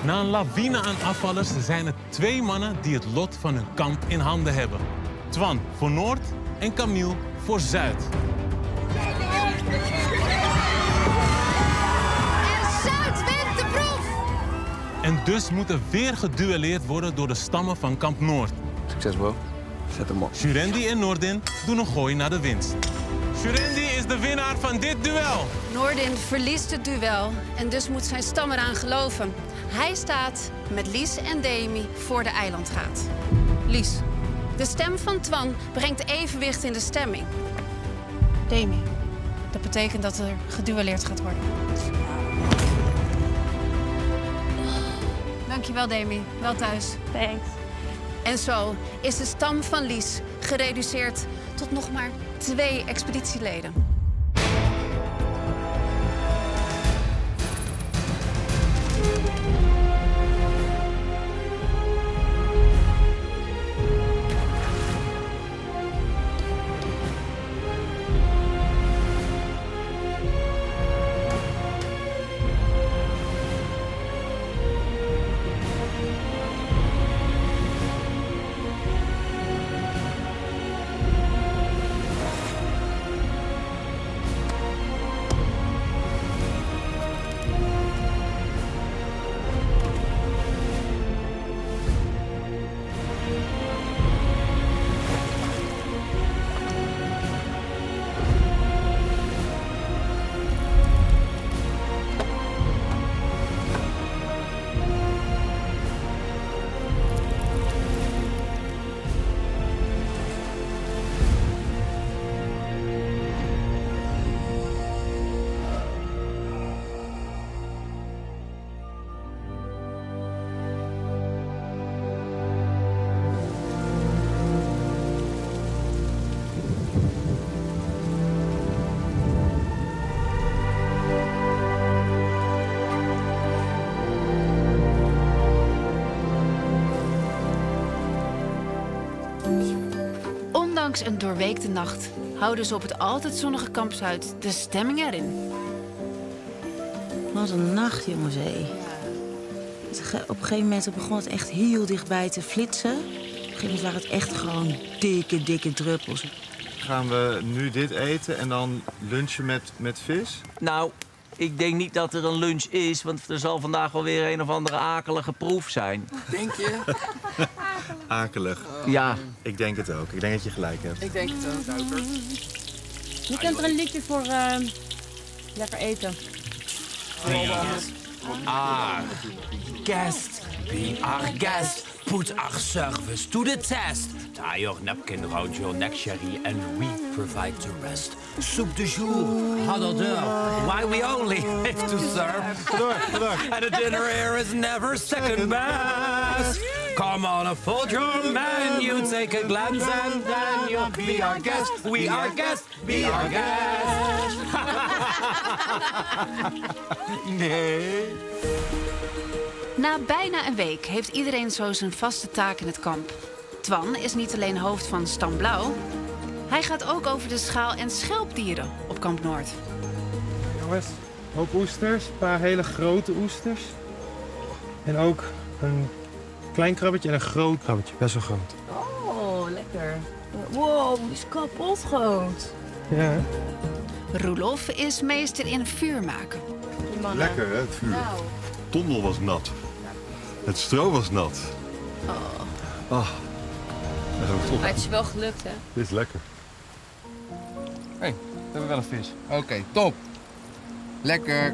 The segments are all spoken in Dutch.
Na een lawine aan afvallers zijn er 2 mannen die het lot van hun kamp in handen hebben. Twan voor Noord en Camille voor Zuid. En Zuid wint de proef! En dus moet er weer geduelleerd worden door de stammen van kamp Noord. Succes, bro. Zet hem op. Jurendi en Noordin doen een gooi naar de winst. Jurendi is de winnaar van dit duel. Noordin verliest het duel en dus moet zijn stam eraan geloven. Hij staat met Lies en Demi voor de eilandraad. Lies, de stem van Twan brengt evenwicht in de stemming. Demi, dat betekent dat er geduelleerd gaat worden. Dankjewel, Demi. Wel thuis. Thanks. En zo is de stam van Lies gereduceerd tot nog maar 2 expeditieleden. Ondanks een doorweekte nacht houden ze op het altijd zonnige kamp Zuid de stemming erin. Wat een nacht, jongens, hé. Op een gegeven moment begon het echt heel dichtbij te flitsen. Op een gegeven moment waren het echt gewoon dikke druppels. Gaan we nu dit eten en dan lunchen met vis? Nou, ik denk niet dat er een lunch is, want er zal vandaag wel weer een of andere akelige proef zijn. Denk je? Akelig. Ja. Ik denk het ook. Ik denk dat je gelijk hebt. Ik denk het ook. Je kent er een liedje voor lekker eten. Guest, be our guest, put our service to the test. Tie your napkin round your neck, Sherry, and we provide the rest. Soup du jour, hors d'oeuvre, why we only live to serve. And the dinner here is never second best. Come on, a full drum man, you take a glance and then you'll be our guest. We are guest, be our guest. Nee. Na bijna een week heeft iedereen zo zijn vaste taak in het kamp. Twan is niet alleen hoofd van Stam Blauw. Hij gaat ook over de schaal- en schelpdieren op kamp Noord. Jongens, een hoop oesters, een paar hele grote oesters. En ook een klein krabbetje en een groot krabbetje, best wel groot. Oh, lekker. Wow, die is kapot groot. Ja. Roelof is meester in vuur maken. Lekker, hè, het vuur. Nou. De tondel was nat. Het stro was nat. Oh. Maar het is wel gelukt, hè? Dit is lekker. We hebben wel een vis. Oké, top. Lekker.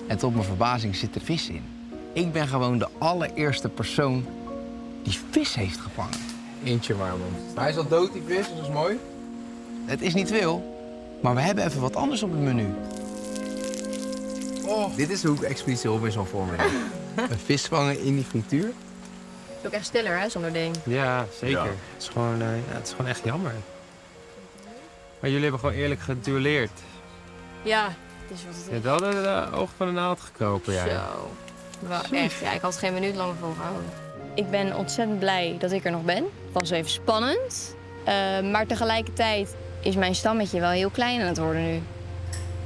En tot mijn verbazing zit er vis in. Ik ben gewoon de allereerste persoon die vis heeft gevangen. Eentje maar, man. Hij is al dood, die vis, dus dat is mooi. Het is niet veel, maar we hebben even wat anders op het menu. Oh. Dit is hoe ik Expeditie Robinson voor me heb. Een vis vangen in die frituur. Het is ook echt stiller, hè, zonder ding. Ja, zeker. Ja. Het is gewoon, het is gewoon echt jammer. Maar jullie hebben gewoon eerlijk geduelleerd. Ja, het is wat het Je is. hebt wel de oog van de naald gekropen, ja. Zo. Wel echt, ja, ik had geen minuut langer volgehouden. Ik ben ontzettend blij dat ik er nog ben. Het was even spannend. Maar tegelijkertijd is mijn stammetje wel heel klein aan het worden nu.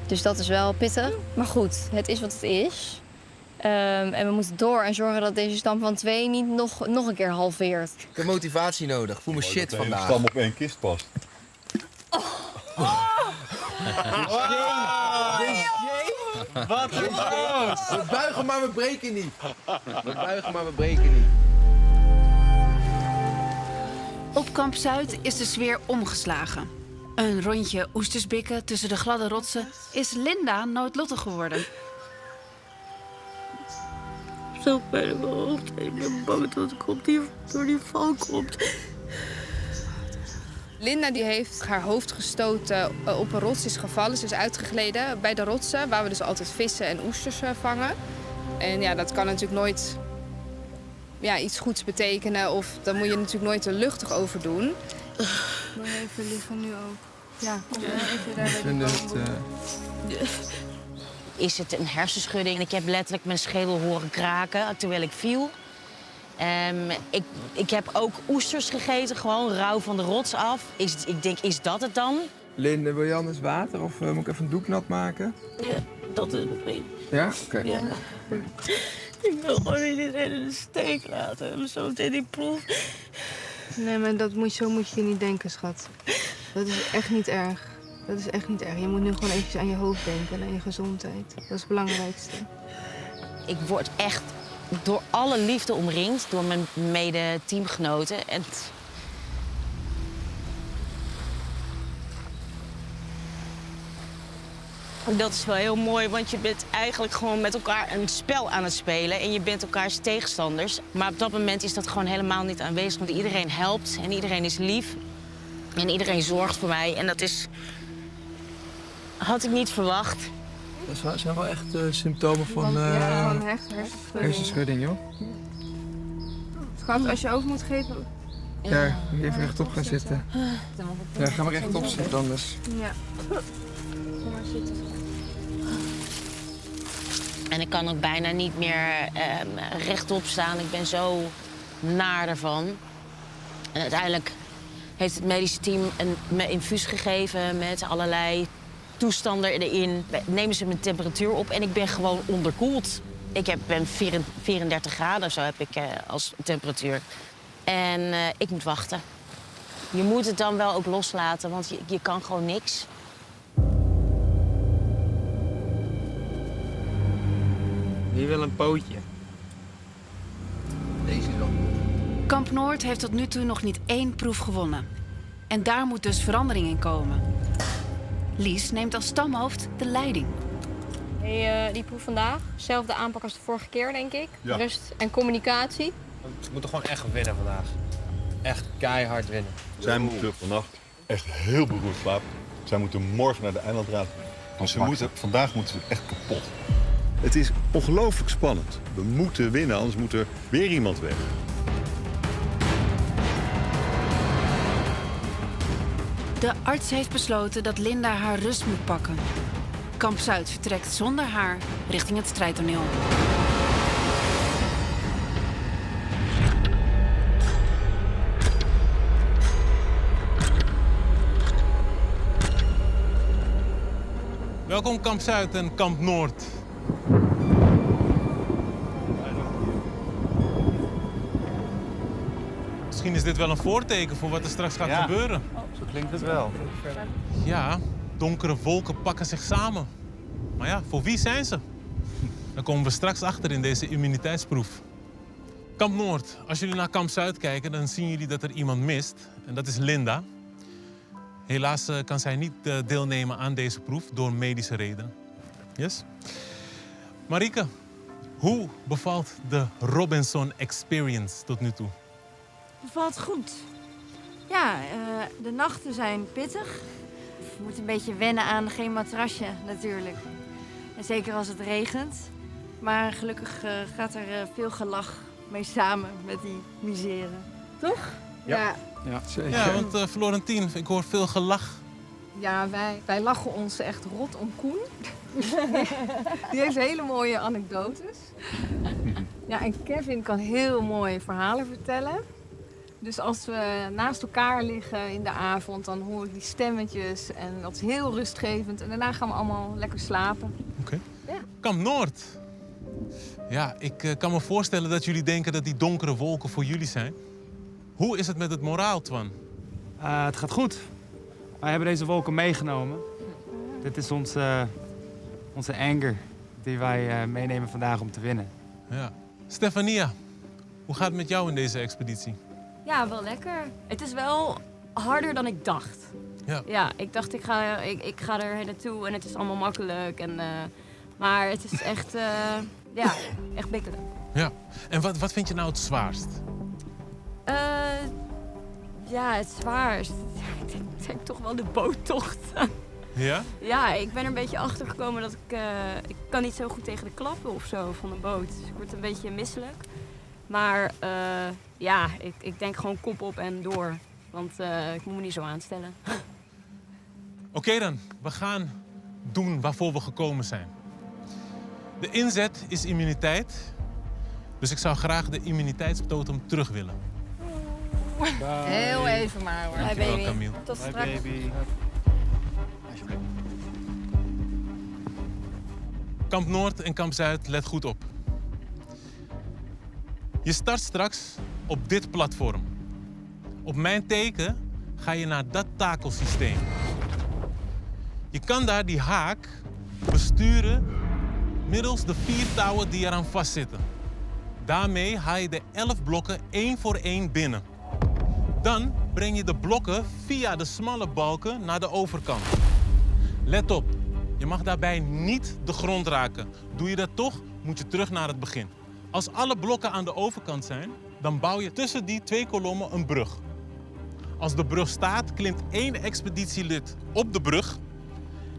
Dus dat is wel pittig. Maar goed, het is wat het is. En we moeten door en zorgen dat deze stam van 2 niet nog een keer halveert. Ik heb motivatie nodig. Ik voel me shit vandaag. stam op 1 kist past. Wat een groot! We buigen, maar we breken niet. We buigen, maar we breken niet. Op Kamp Zuid is de sfeer omgeslagen. Een rondje oestersbikken tussen de gladde rotsen is Linda noodlottig geworden. Zo pijn in mijn hoofd. Ik ben bang dat ik door die val komt. Linda die heeft haar hoofd gestoten op een rots, is gevallen. Ze is uitgegleden bij de rotsen, waar we dus altijd vissen en oesters vangen. En ja, dat kan natuurlijk nooit iets goeds betekenen. Of daar moet je natuurlijk nooit te luchtig over doen. Moet je even liggen nu ook. Ja, kom even daar bij de Is het een hersenschudding? Ik heb letterlijk mijn schedel horen kraken terwijl ik viel. Ik heb ook oesters gegeten, gewoon rauw van de rots af. Ik denk, is dat het dan? Linde, wil je anders water of moet ik even een doek nat maken? Ja, dat is het niet. Ja? Oké. Ja. Ik wil gewoon niet iedereen in de steek laten. Zo meteen die proef. Nee, maar zo moet je niet denken, schat. Dat is echt niet erg. Dat is echt niet erg. Je moet nu gewoon eventjes aan je hoofd denken en aan je gezondheid. Dat is het belangrijkste. Ik word echt door alle liefde omringd, door mijn mede-teamgenoten. En dat is wel heel mooi, want je bent eigenlijk gewoon met elkaar een spel aan het spelen. En je bent elkaars tegenstanders. Maar op dat moment is dat gewoon helemaal niet aanwezig. Want iedereen helpt en iedereen is lief. En iedereen zorgt voor mij. En dat had ik niet verwacht. Dat zijn wel echt symptomen van Gewoon hersenschudding, joh. Schat, als je ook moet geven... Ja, moet je even rechtop gaan zitten. Ja, ga maar rechtop zitten anders. Ja. Kom maar zitten. En ik kan ook bijna niet meer rechtop staan. Ik ben zo naar ervan. En uiteindelijk heeft het medische team me infuus gegeven met allerlei toestanden erin. Nemen ze mijn temperatuur op en ik ben gewoon onderkoeld. Ik ben 34 graden of zo heb ik als temperatuur. En ik moet wachten. Je moet het dan wel ook loslaten, want je kan gewoon niks. Wie wil een pootje? Deze dan. Kamp Noord heeft tot nu toe nog niet 1 proef gewonnen. En daar moet dus verandering in komen. Lies neemt als stamhoofd de leiding. Hey, die proef vandaag, zelfde aanpak als de vorige keer, denk ik. Ja. Rust en communicatie. We moeten gewoon echt winnen vandaag. Echt keihard winnen. Zij moeten vannacht echt heel beroerd slapen. Zij moeten morgen naar de eilandraad. Dus vandaag moeten ze echt kapot. Het is ongelooflijk spannend. We moeten winnen, anders moet er weer iemand weg. De arts heeft besloten dat Linda haar rust moet pakken. Kamp Zuid vertrekt zonder haar richting het strijdtoneel. Welkom Kamp Zuid en Kamp Noord. Misschien is dit wel een voorteken voor wat er straks gaat gebeuren. Zo klinkt het wel. Ja, donkere wolken pakken zich samen. Maar ja, voor wie zijn ze? Daar komen we straks achter in deze immuniteitsproef. Kamp Noord, als jullie naar Kamp Zuid kijken, dan zien jullie dat er iemand mist. En dat is Linda. Helaas kan zij niet deelnemen aan deze proef door medische redenen. Yes? Marieke, hoe bevalt de Robinson Experience tot nu toe? Bevalt goed. Ja, de nachten zijn pittig. Je moet een beetje wennen aan geen matrasje natuurlijk. En zeker als het regent. Maar gelukkig gaat er veel gelach mee samen met die misère. Toch? Ja. Ja, zeker. Ja, want Florentien, ik hoor veel gelach. Ja, wij lachen ons echt rot om Koen. Die heeft hele mooie anekdotes. Ja, en Kevin kan heel mooie verhalen vertellen. Dus als we naast elkaar liggen in de avond, dan hoor ik die stemmetjes. En dat is heel rustgevend. En daarna gaan we allemaal lekker slapen. Oké. Ja. Kamp Noord. Ja, ik kan me voorstellen dat jullie denken dat die donkere wolken voor jullie zijn. Hoe is het met het moraal, Twan? Het gaat goed. Wij hebben deze wolken meegenomen. Dit is onze anger die wij meenemen vandaag om te winnen. Ja. Stefania, hoe gaat het met jou in deze expeditie? Ja, wel lekker. Het is wel harder dan ik dacht. Ja, ik dacht ik ga er naartoe en het is allemaal makkelijk. Maar het is echt, echt bikkelen. Ja. En wat vind je nou het zwaarst? Ja, het zwaarst. Ik denk toch wel de boottocht. Ja? Ja, ik ben er een beetje achter gekomen dat ik kan niet zo goed tegen de klappen of zo van een boot. Dus ik word een beetje misselijk. Maar ja, ik denk gewoon kop op en door. Want ik moet me niet zo aanstellen. Oké dan, we gaan doen waarvoor we gekomen zijn. De inzet is immuniteit. Dus ik zou graag de immuniteitstotem terug willen. Heel even maar hoor. Dankjewel, Camille. Tot straks. Kamp Noord en Kamp Zuid, let goed op. Je start straks op dit platform. Op mijn teken ga je naar dat takelsysteem. Je kan daar die haak besturen middels de 4 touwen die eraan vastzitten. Daarmee haal je de 11 blokken 1 voor 1 binnen. Dan breng je de blokken via de smalle balken naar de overkant. Let op, je mag daarbij niet de grond raken. Doe je dat toch, moet je terug naar het begin. Als alle blokken aan de overkant zijn, dan bouw je tussen die 2 kolommen een brug. Als de brug staat, klimt 1 expeditielid op de brug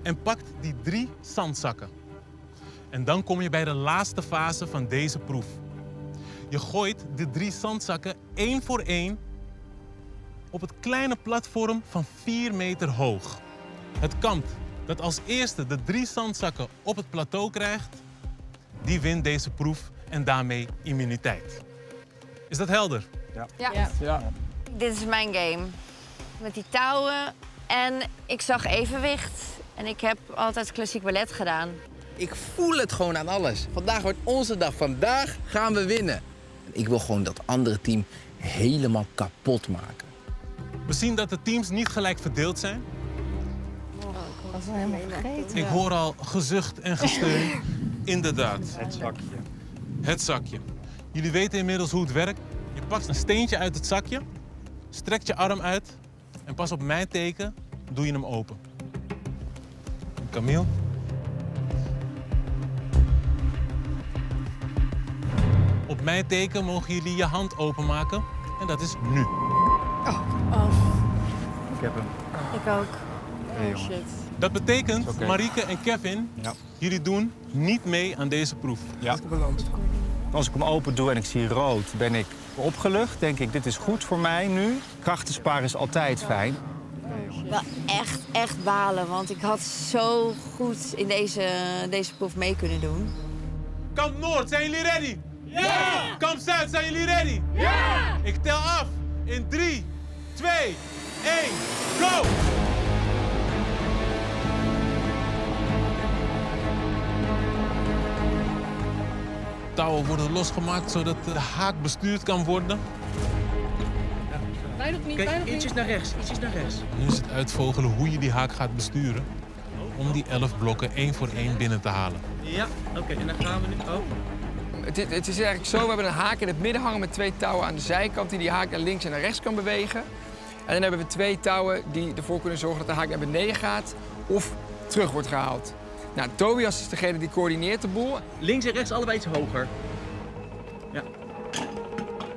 en pakt die 3 zandzakken. En dan kom je bij de laatste fase van deze proef. Je gooit de 3 zandzakken 1 voor 1 op het kleine platform van 4 meter hoog. Het kamp dat als eerste de 3 zandzakken op het plateau krijgt, die wint deze proef en daarmee immuniteit. Is dat helder? Ja. Dit is mijn game. Met die touwen en ik zag evenwicht. En ik heb altijd klassiek ballet gedaan. Ik voel het gewoon aan alles. Vandaag wordt onze dag. Vandaag gaan we winnen. Ik wil gewoon dat andere team helemaal kapot maken. We zien dat de teams niet gelijk verdeeld zijn. Ik was al helemaal vergeten. Ik hoor al gezucht en gesteun. Inderdaad. Het zakje. Het zakje. Jullie weten inmiddels hoe het werkt. Je pakt een steentje uit het zakje, strekt je arm uit en pas op mijn teken doe je hem open. Camille. Op mijn teken mogen jullie je hand openmaken en dat is nu. Ik heb hem. Ik ook. Hey, Oh shit. Dat betekent, Oké. Marieke en Kevin, Ja. jullie doen niet mee aan deze proef. Ja. Als ik hem open doe en ik zie rood, ben ik opgelucht. Denk ik, dit is goed voor mij nu. Krachten sparen is altijd fijn. Wel echt balen, want ik had zo goed in deze proef mee kunnen doen. Kamp Noord, zijn jullie ready? Ja! Kamp Zuid, zijn jullie ready? Ja! Ik tel af in 3, 2, 1, go! Touwen worden losgemaakt zodat de haak bestuurd kan worden. Wij nog niet, wij nog niet. Ietsjes naar rechts, ietsjes naar rechts. Nu is het uitvogelen hoe je die haak gaat besturen om die 11 blokken 1 voor 1 binnen te halen. Ja, oké, en dan gaan we nu... Oh. Het is eigenlijk zo, we hebben een haak in het midden hangen met 2 touwen aan de zijkant die haak naar links en naar rechts kan bewegen. En dan hebben we 2 touwen die ervoor kunnen zorgen dat de haak naar beneden gaat of terug wordt gehaald. Nou, Tobias is degene die coördineert de boel. Links en rechts allebei iets hoger. Ja.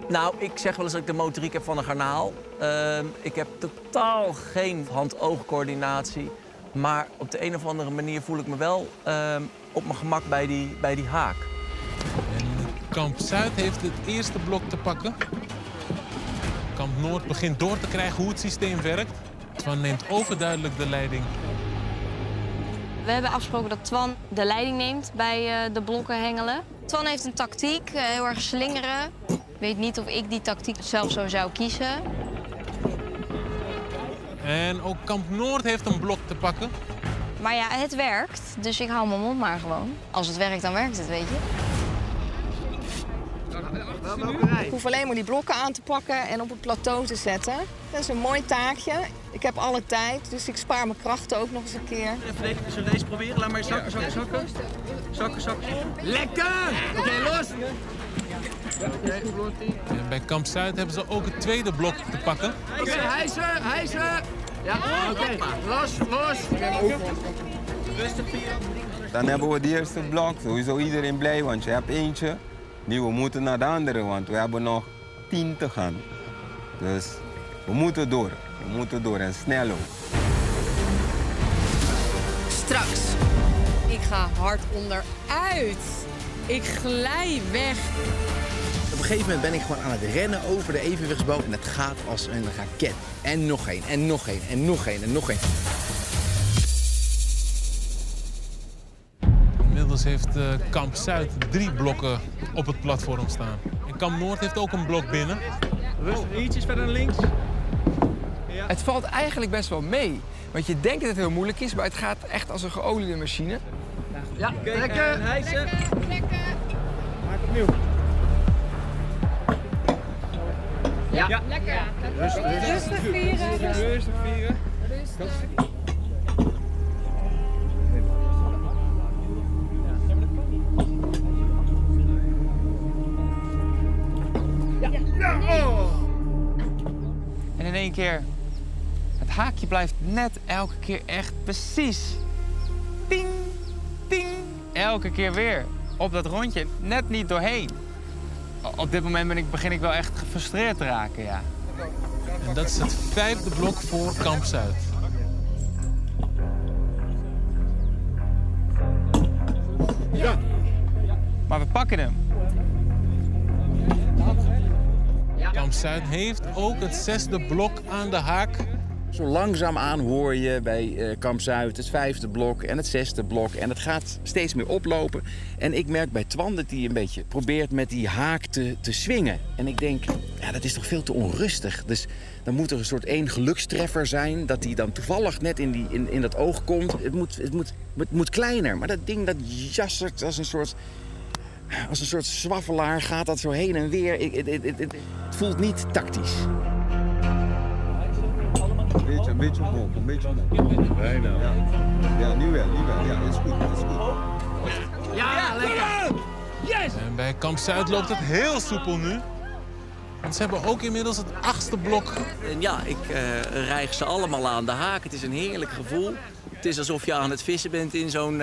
Nou, ik zeg wel eens dat ik de motoriek heb van een garnaal. Ik heb totaal geen hand-oogcoördinatie. Maar op de een of andere manier voel ik me wel op mijn gemak bij die haak. En Kamp Zuid heeft het eerste blok te pakken. Kamp Noord begint door te krijgen hoe het systeem werkt. Twan neemt overduidelijk de leiding. We hebben afgesproken dat Twan de leiding neemt bij de blokken hengelen. Twan heeft een tactiek, heel erg slingeren. Ik weet niet of ik die tactiek zelf zo zou kiezen. En ook Kamp Noord heeft een blok te pakken. Maar ja, het werkt, dus ik hou mijn mond maar gewoon. Als het werkt, dan werkt het, weet je. Ik hoef alleen maar die blokken aan te pakken en op het plateau te zetten. Dat is een mooi taakje. Ik heb alle tijd, dus ik spaar mijn krachten ook nog eens een keer. Zullen we deze proberen? Laat maar zakken. Lekker! Oké, los! En bij Kamp Zuid hebben ze ook het tweede blok te pakken. Oké, hijsen! Ja, oké. Los! Rustig vieren. Dan hebben we het eerste blok. Sowieso iedereen blij, want je hebt eentje. Nu we moeten naar de andere, want we hebben nog 10 te gaan. Dus we moeten door en snel ook. Straks. Ik ga hard onderuit. Ik glij weg. Op een gegeven moment ben ik gewoon aan het rennen over de evenwichtsboog. En het gaat als een raket. En nog één, en nog één, en nog één, en nog één. Inmiddels heeft Kamp Zuid 3 blokken op het platform staan. En Kamp Noord heeft ook een blok binnen. Rustig, ietsjes verder naar links. Ja. Het valt eigenlijk best wel mee. Want je denkt dat het heel moeilijk is, maar het gaat echt als een geoliede machine. Ja, lekker. Hijsen. Maak opnieuw. Ja. Lekker. Rustig vieren. En in één keer, het haakje blijft net elke keer echt precies. Ting, ting. Elke keer weer. Op dat rondje, net niet doorheen. Op dit moment begin ik wel echt gefrustreerd te raken, ja. En dat is het 5e blok voor Kamp Zuid. Ja. Maar we pakken hem. Kamp Zuid heeft ook het 6e blok aan de haak. Zo langzaamaan hoor je bij Kamp Zuid het 5e blok en het 6e blok. En het gaat steeds meer oplopen. En ik merk bij Twan dat hij een beetje probeert met die haak te swingen. En ik denk, ja, dat is toch veel te onrustig. Dus dan moet er een soort 1 gelukstreffer zijn. Dat hij dan toevallig net in dat oog komt. Het moet kleiner. Maar dat ding dat jassert als een soort zwaffelaar. Gaat dat zo heen en weer. Het voelt niet tactisch. Een beetje omhoog. Bijna. Ja, nu wel. Ja, dat is goed. Ja, lekker. Yes! En bij Kamp Zuid loopt het heel soepel nu. Want ze hebben ook inmiddels het 8e blok. En ja, ik rijg ze allemaal aan de haak. Het is een heerlijk gevoel. Het is alsof je aan het vissen bent in zo'n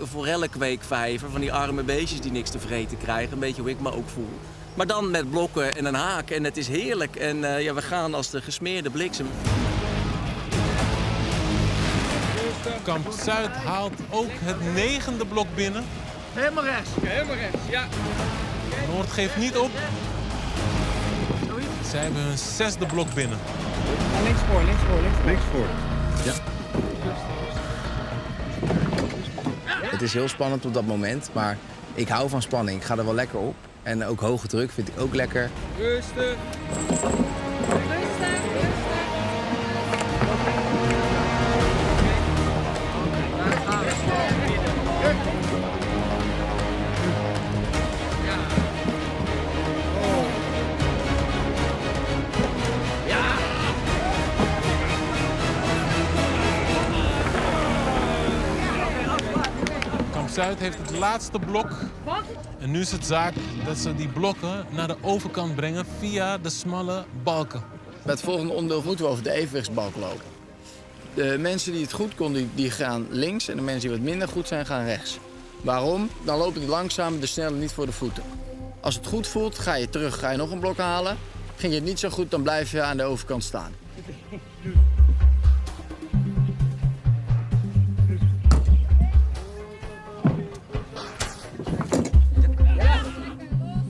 forellenkweekvijver. Van die arme beestjes die niks te vreten krijgen. Een beetje hoe ik me ook voel. Maar dan met blokken en een haak. En het is heerlijk. En ja, we gaan als de gesmeerde bliksem. Kamp Zuid haalt ook het 9e blok binnen. Helemaal rechts. Helemaal rechts, ja. Noord geeft niet op. Zij hebben hun 6e blok binnen. Links voor. Links voor. Ja. Het is heel spannend op dat moment, maar ik hou van spanning. Ik ga er wel lekker op. En ook hoge druk vind ik ook lekker. Rustig. Kamp Zuid heeft het laatste blok. En nu is het zaak dat ze die blokken naar de overkant brengen via de smalle balken. Bij het volgende onderdeel moeten we over de evenwichtsbalk lopen. De mensen die het goed konden, die gaan links. En de mensen die wat minder goed zijn, gaan rechts. Waarom? Dan lopen die langzaam, de snelle niet voor de voeten. Als het goed voelt, ga je terug, ga je nog een blok halen. Ging je het niet zo goed, dan blijf je aan de overkant staan.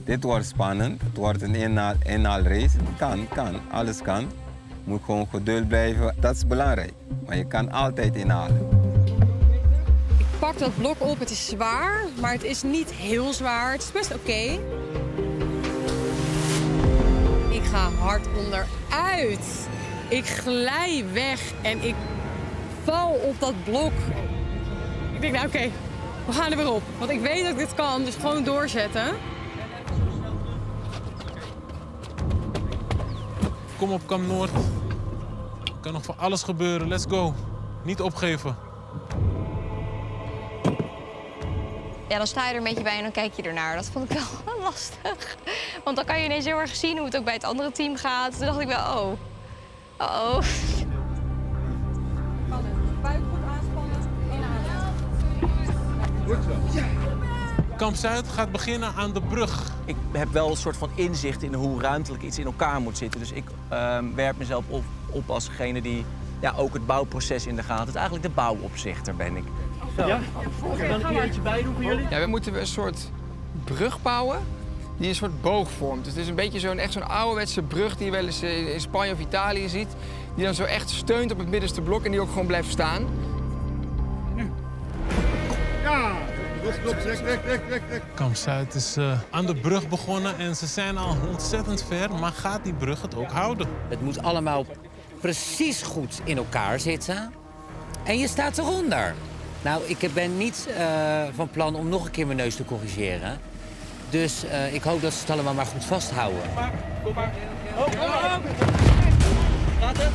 Dit wordt spannend. Het wordt een inhaalrace. Kan. Alles kan. Moet gewoon geduld blijven. Dat is belangrijk. Maar je kan altijd inhalen. Ik pak dat blok op. Het is zwaar, maar het is niet heel zwaar. Het is best oké. Ik ga hard onderuit. Ik glij weg en ik val op dat blok. Ik denk, nou oké, we gaan er weer op. Want ik weet dat ik dit kan, dus gewoon doorzetten. Kom op, Kamp Noord. Kan nog voor alles gebeuren. Let's go. Niet opgeven. Ja, dan sta je er een beetje bij en dan kijk je ernaar. Dat vond ik wel lastig. Want dan kan je ineens heel erg zien hoe het ook bij het andere team gaat. Toen dacht ik wel, oh. Uh-oh. Buik goed aanspannen. Inhalen. Kamp Zuid gaat beginnen aan de brug. Ik heb wel een soort van inzicht in hoe ruimtelijk iets in elkaar moet zitten. Dus ik werp mezelf op als degene die ook het bouwproces in de gaten. Het is eigenlijk de bouwopzichter ben ik. Zo. Ja? Kan ik hier eentje bij doen voor jullie? Ja, we moeten een soort brug bouwen die een soort boog vormt. Dus het is een beetje echt zo'n ouderwetse brug die je wel eens in Spanje of Italië ziet. Die dan zo echt steunt op het middenste blok en die ook gewoon blijft staan. Ja! Kamp Zuid is aan de brug begonnen en ze zijn al ontzettend ver. Maar gaat die brug het ook houden? Het moet allemaal precies goed in elkaar zitten. En je staat eronder. Nou, ik ben niet van plan om nog een keer mijn neus te corrigeren. Dus ik hoop dat ze het allemaal maar goed vasthouden. Kom maar. Gaat het?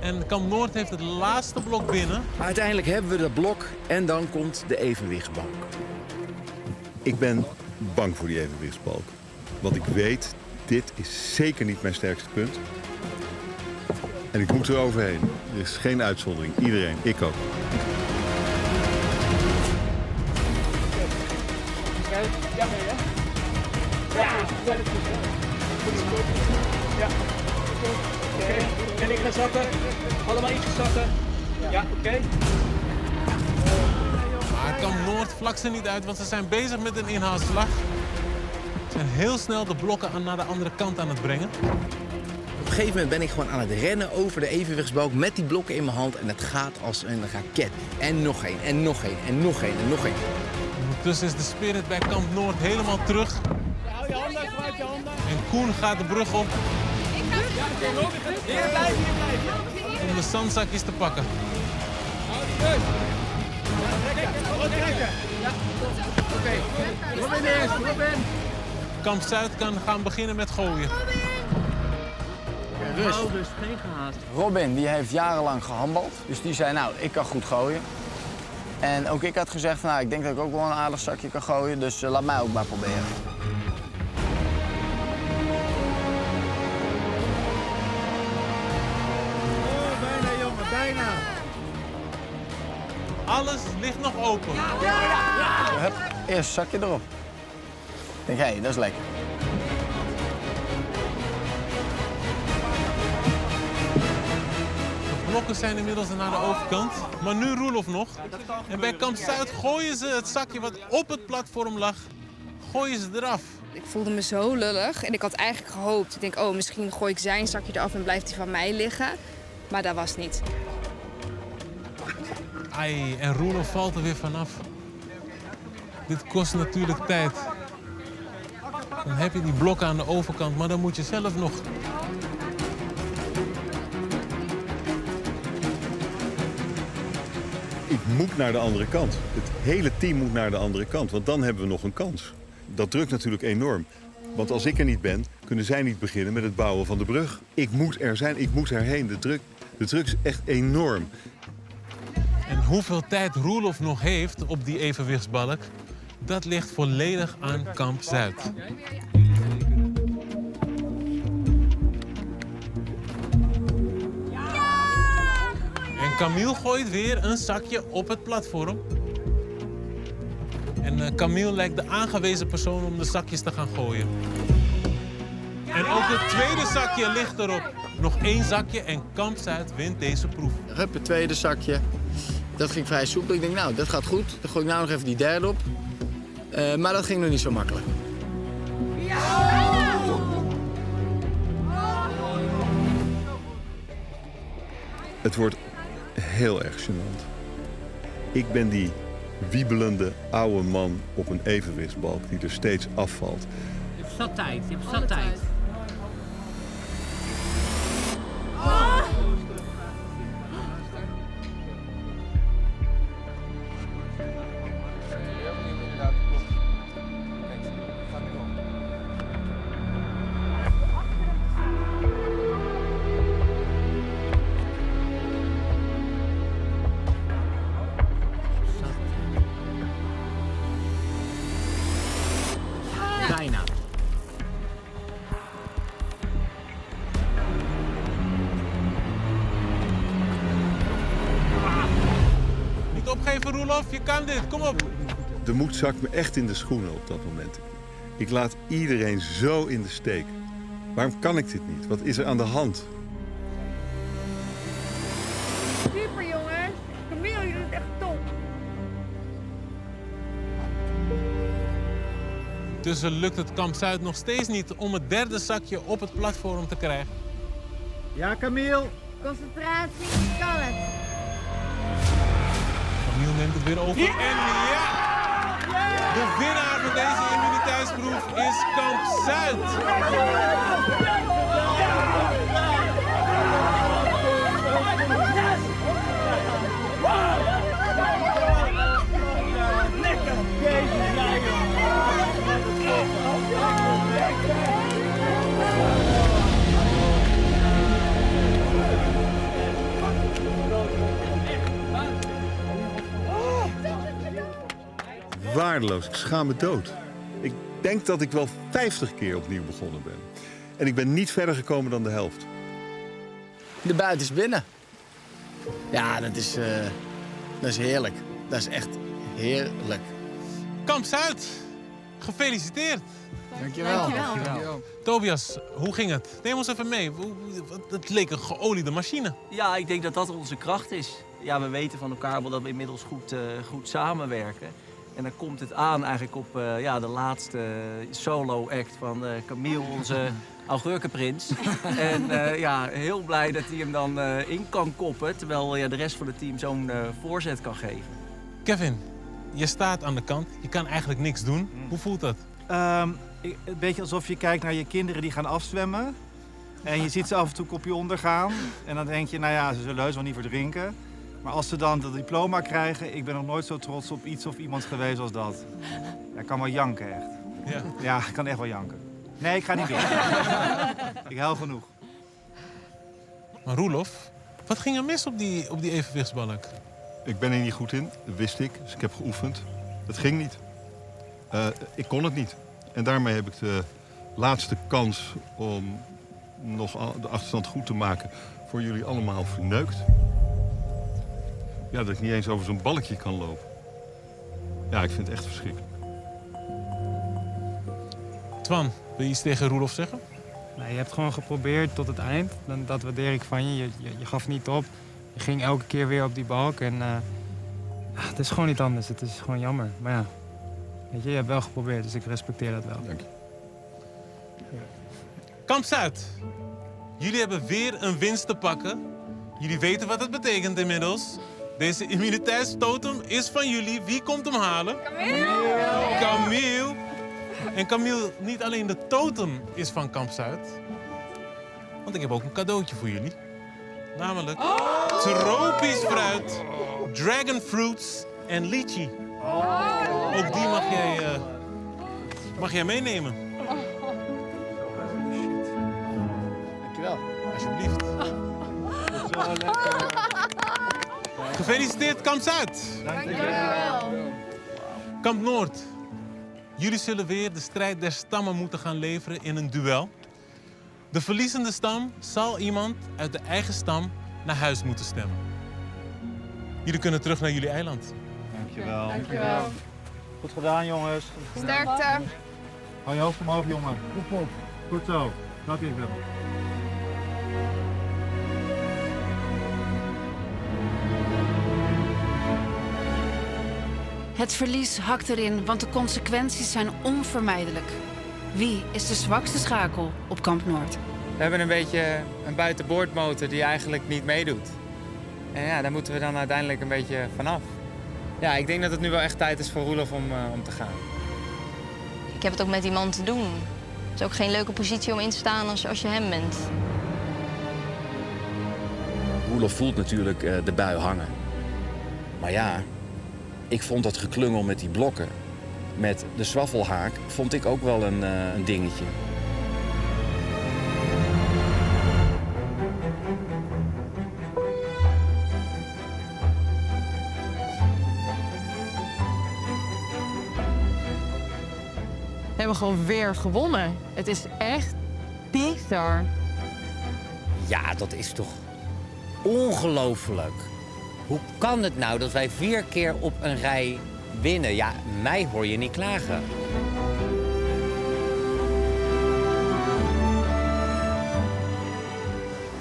En Kamp Noord heeft het laatste blok binnen. Maar uiteindelijk hebben we dat blok en dan komt de evenwichtsbalk. Ik ben bang voor die evenwichtsbalk. Want ik weet, dit is zeker niet mijn sterkste punt. En ik moet er overheen. Er is geen uitzondering. Iedereen, ik ook. Ja, hè? Ja, ja. Oké. En ik ga zakken. Allemaal iets zakken. Ja, oké. Maar Kamp Noord vlakt ze niet uit, want ze zijn bezig met een inhaalslag. Ze zijn heel snel de blokken naar de andere kant aan het brengen. Op een gegeven moment ben ik gewoon aan het rennen over de evenwichtsbalk met die blokken in mijn hand. En het gaat als een raket. En nog één, en nog één, en nog één, en nog één. Ondertussen is de spirit bij Kamp Noord helemaal terug. Hou je handen, gebruik je handen. En Koen gaat de brug op Hier blijven. om de zandzakjes te pakken. Hou die neus. Trekken. Ja. Oké. Robin eerst, Robin. Kamp Zuid kan gaan beginnen met gooien. Rust. Dus geen gehaast. Robin die heeft jarenlang gehandbald, dus die zei nou, ik kan goed gooien. En ook ik had gezegd van, nou, ik denk dat ik ook wel een aardig zakje kan gooien, dus laat mij ook maar proberen. Oh, bijna jongen, bijna. Alles ligt nog open. Hup, eerst zakje erop. Ik denk, hé, dat is lekker. De blokken zijn inmiddels naar de overkant, maar nu Roelof nog. En bij Kamp Zuid gooien ze het zakje wat op het platform lag, gooien ze eraf. Ik voelde me zo lullig en ik had eigenlijk gehoopt. Ik denk, oh, misschien gooi ik zijn zakje eraf en blijft hij van mij liggen. Maar dat was niet. Ai, en Roelof valt er weer vanaf. Dit kost natuurlijk tijd. Dan heb je die blokken aan de overkant, maar dan moet je zelf nog. Ik moet naar de andere kant. Het hele team moet naar de andere kant, want dan hebben we nog een kans. Dat drukt natuurlijk enorm. Want als ik er niet ben, kunnen zij niet beginnen met het bouwen van de brug. Ik moet er zijn, ik moet erheen. De druk is echt enorm. En hoeveel tijd Roelof nog heeft op die evenwichtsbalk, dat ligt volledig aan Kamp Zuid. En Camille gooit weer een zakje op het platform. En Camille lijkt de aangewezen persoon om de zakjes te gaan gooien. En ook het tweede zakje ligt erop. Nog 1 zakje en Kamp Zuid wint deze proef. Hup, het tweede zakje. Dat ging vrij soepel. Ik denk, nou, dat gaat goed. Dan gooi ik nou nog even die derde op. Maar dat ging nog niet zo makkelijk. Het wordt heel erg gênant. Ik ben die wiebelende oude man op een evenwichtsbalk die er steeds afvalt. Je hebt zat tijd, je hebt zat tijd. Roelof, je kan dit. Kom op. De moed zakt me echt in de schoenen op dat moment. Ik laat iedereen zo in de steek. Waarom kan ik dit niet? Wat is er aan de hand? Super jongens. Camille, je doet het echt top. Dus lukt het Kamp Zuid nog steeds niet om het derde zakje op het platform te krijgen. Ja, Camille. Concentratie, kan het. Camille neemt het weer over. En ja! De winnaar van deze immuniteitsproef is Kamp Zuid. Waardeloos, ik schaam me dood. Ik denk dat ik wel 50 keer opnieuw begonnen ben. En ik ben niet verder gekomen dan de helft. De buit is binnen. Ja, dat is heerlijk. Dat is echt heerlijk. Kamp Zuid, gefeliciteerd. Dankjewel. Tobias, hoe ging het? Neem ons even mee. Het leek een geoliede machine. Ja, ik denk dat dat onze kracht is. Ja, we weten van elkaar wel dat we inmiddels goed samenwerken. En dan komt het aan eigenlijk op de laatste solo-act van Camille, onze augurkenprins. En heel blij dat hij hem dan in kan koppen, terwijl de rest van het team zo'n voorzet kan geven. Kevin, je staat aan de kant. Je kan eigenlijk niks doen. Hoe voelt dat? Een beetje alsof je kijkt naar je kinderen die gaan afzwemmen. En je ziet ze af en toe kopje ondergaan. En dan denk je, nou ja, ze zullen heus wel niet verdrinken. Maar als ze dan dat diploma krijgen, ik ben nog nooit zo trots op iets of iemand geweest als dat. Ja, ik kan wel janken, echt. Ja, ik kan echt wel janken. Nee, ik ga niet weer. Ik huil genoeg. Maar Roelof, wat ging er mis op die evenwichtsbalk? Ik ben er niet goed in, dat wist ik. Dus ik heb geoefend. Het ging niet. Ik kon het niet. En daarmee heb ik de laatste kans om nog de achterstand goed te maken voor jullie allemaal verneukt. Ja, dat ik niet eens over zo'n balkje kan lopen. Ja, ik vind het echt verschrikkelijk. Twan, wil je iets tegen Roelof zeggen? Nee, je hebt gewoon geprobeerd tot het eind. Dat waardeer ik van je. Je gaf niet op. Je ging elke keer weer op die balk. En het is gewoon niet anders. Het is gewoon jammer. Maar ja, weet je hebt wel geprobeerd. Dus ik respecteer dat wel. Dank je. Kamp Zuid, jullie hebben weer een winst te pakken. Jullie weten wat het betekent inmiddels. Deze immuniteitstotem is van jullie. Wie komt hem halen? Camille! Camille! En Camille, niet alleen de totem is van Kamp Zuid. Want ik heb ook een cadeautje voor jullie. Namelijk tropisch fruit, dragon fruits en lychee. Ook die mag jij meenemen. Dankjewel. Alsjeblieft. Gefeliciteerd Kamp Zuid. Dankjewel. Kamp Noord. Jullie zullen weer de strijd der stammen moeten gaan leveren in een duel. De verliezende stam zal iemand uit de eigen stam naar huis moeten stemmen. Jullie kunnen terug naar jullie eiland. Dankjewel. Dankjewel. Goed gedaan, jongens. Sterkte. Hou je hoofd omhoog, jongen. Goed zo. Dank je wel. Het verlies hakt erin, want de consequenties zijn onvermijdelijk. Wie is de zwakste schakel op Kamp Noord? We hebben een beetje een buitenboordmotor die eigenlijk niet meedoet. En ja, daar moeten we dan uiteindelijk een beetje vanaf. Ja, ik denk dat het nu wel echt tijd is voor Roelof om te gaan. Ik heb het ook met die man te doen. Het is ook geen leuke positie om in te staan als je hem bent. Roelof voelt natuurlijk de bui hangen. Maar ja, ik vond dat geklungel met die blokken, met de zwaffelhaak, vond ik ook wel een dingetje. We hebben gewoon weer gewonnen. Het is echt bizar. Ja, dat is toch ongelooflijk. Hoe kan het nou dat wij 4 keer op een rij winnen? Ja, mij hoor je niet klagen.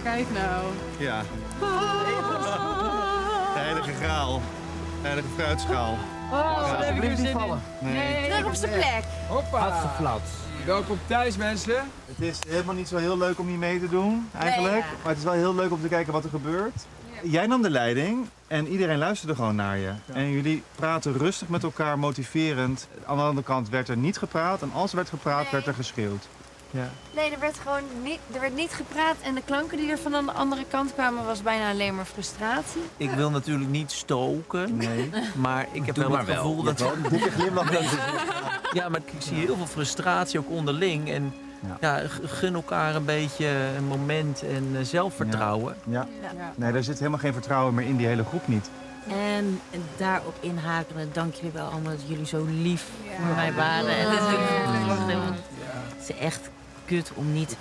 Kijk nou. Ja. De heilige graal. De heilige fruitschaal. Oh, dat heb ik er zin in. Nee. Terug op zijn plek. Hoppa. Welkom thuis, mensen. Het is helemaal niet zo heel leuk om hier mee te doen, eigenlijk. Nee, ja. Maar het is wel heel leuk om te kijken wat er gebeurt. Jij nam de leiding en iedereen luisterde gewoon naar je. En jullie praten rustig met elkaar, motiverend. Aan de andere kant werd er niet gepraat. En als er werd gepraat, werd er geschreeuwd. Ja. Nee, er werd niet gepraat. En de klanken die er van de andere kant kwamen, was bijna alleen maar frustratie. Ik wil natuurlijk niet stoken, maar ik heb Doe wel maar het gevoel wel. dat... Dikke glimlach. Ja, maar ik zie heel veel frustratie ook onderling. En ja, gun elkaar een beetje een moment en zelfvertrouwen. Ja. Nee, er zit helemaal geen vertrouwen meer in die hele groep niet. En daarop inhaken, dank jullie wel allemaal dat jullie zo lief voor mij waren. En het is echt kut om niet,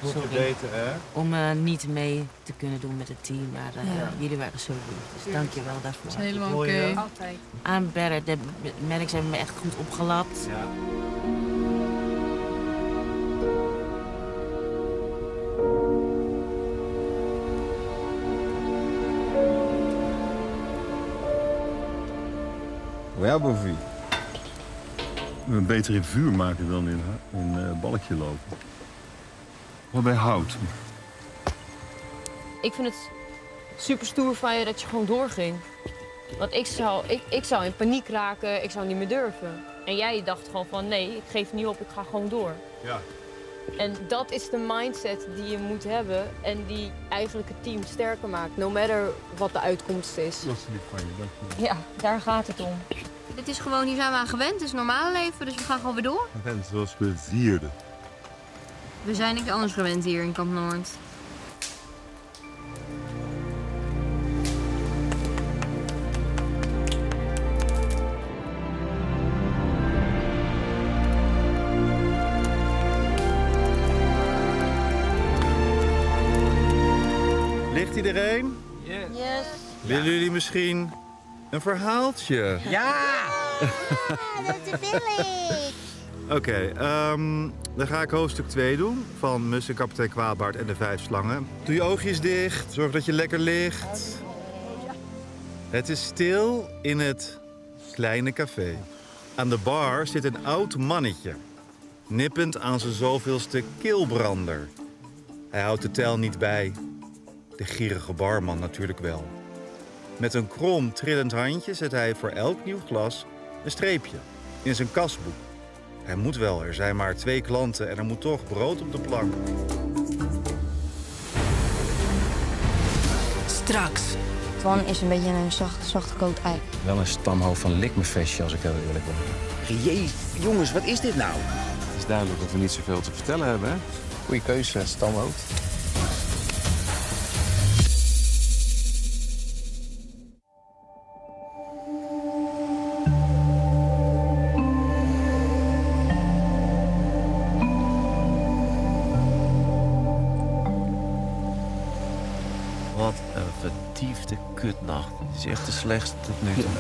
om niet mee te kunnen doen met het team. Maar jullie waren zo lief. Dus dank je wel daarvoor. Dat is helemaal oké. Altijd. Aan Berre, de medics hebben me echt goed opgelapt. Ja. Ja, Bovi. We beter in vuur maken dan in balkje lopen. Wat bij hout. Ik vind het super stoer van je dat je gewoon doorging. Want ik zou in paniek raken, ik zou niet meer durven. En jij dacht gewoon van nee, ik geef niet op, ik ga gewoon door. Ja. En dat is de mindset die je moet hebben en die eigenlijk het team sterker maakt. No matter wat de uitkomst is. Dat is lief van je, dankjewel. Ja, daar gaat het om. Dit is gewoon, hier zijn we aan gewend. Het is normale leven, dus we gaan gewoon weer door. En zoals we het vierden. We zijn niks anders gewend hier in Kamp Noord. Ligt iedereen? Yes. Willen jullie misschien een verhaaltje? Ja! Dat wil ik. Oké, dan ga ik hoofdstuk 2 doen van Mus en kapitein Kwaadbaard en de 5 slangen. Doe je oogjes dicht, zorg dat je lekker ligt. Het is stil in het kleine café. Aan de bar zit een oud mannetje, nippend aan zijn zoveelste keelbrander. Hij houdt de tel niet bij. De gierige barman natuurlijk wel. Met een krom, trillend handje zet hij voor elk nieuw glas een streepje in zijn kasboek. Hij moet wel, er zijn maar 2 klanten en er moet toch brood op de plank. Straks. Twan is een beetje een zachtgekookt ei. Wel een stamhoofd van likmefestje, als ik heel eerlijk ben. Jee, jongens, wat is dit nou? Het is duidelijk dat we niet zoveel te vertellen hebben, hè? Goeie keuze, stamhoofd. Wat een vertiefde kutnacht. Het is echt de slechtste tot nu toe.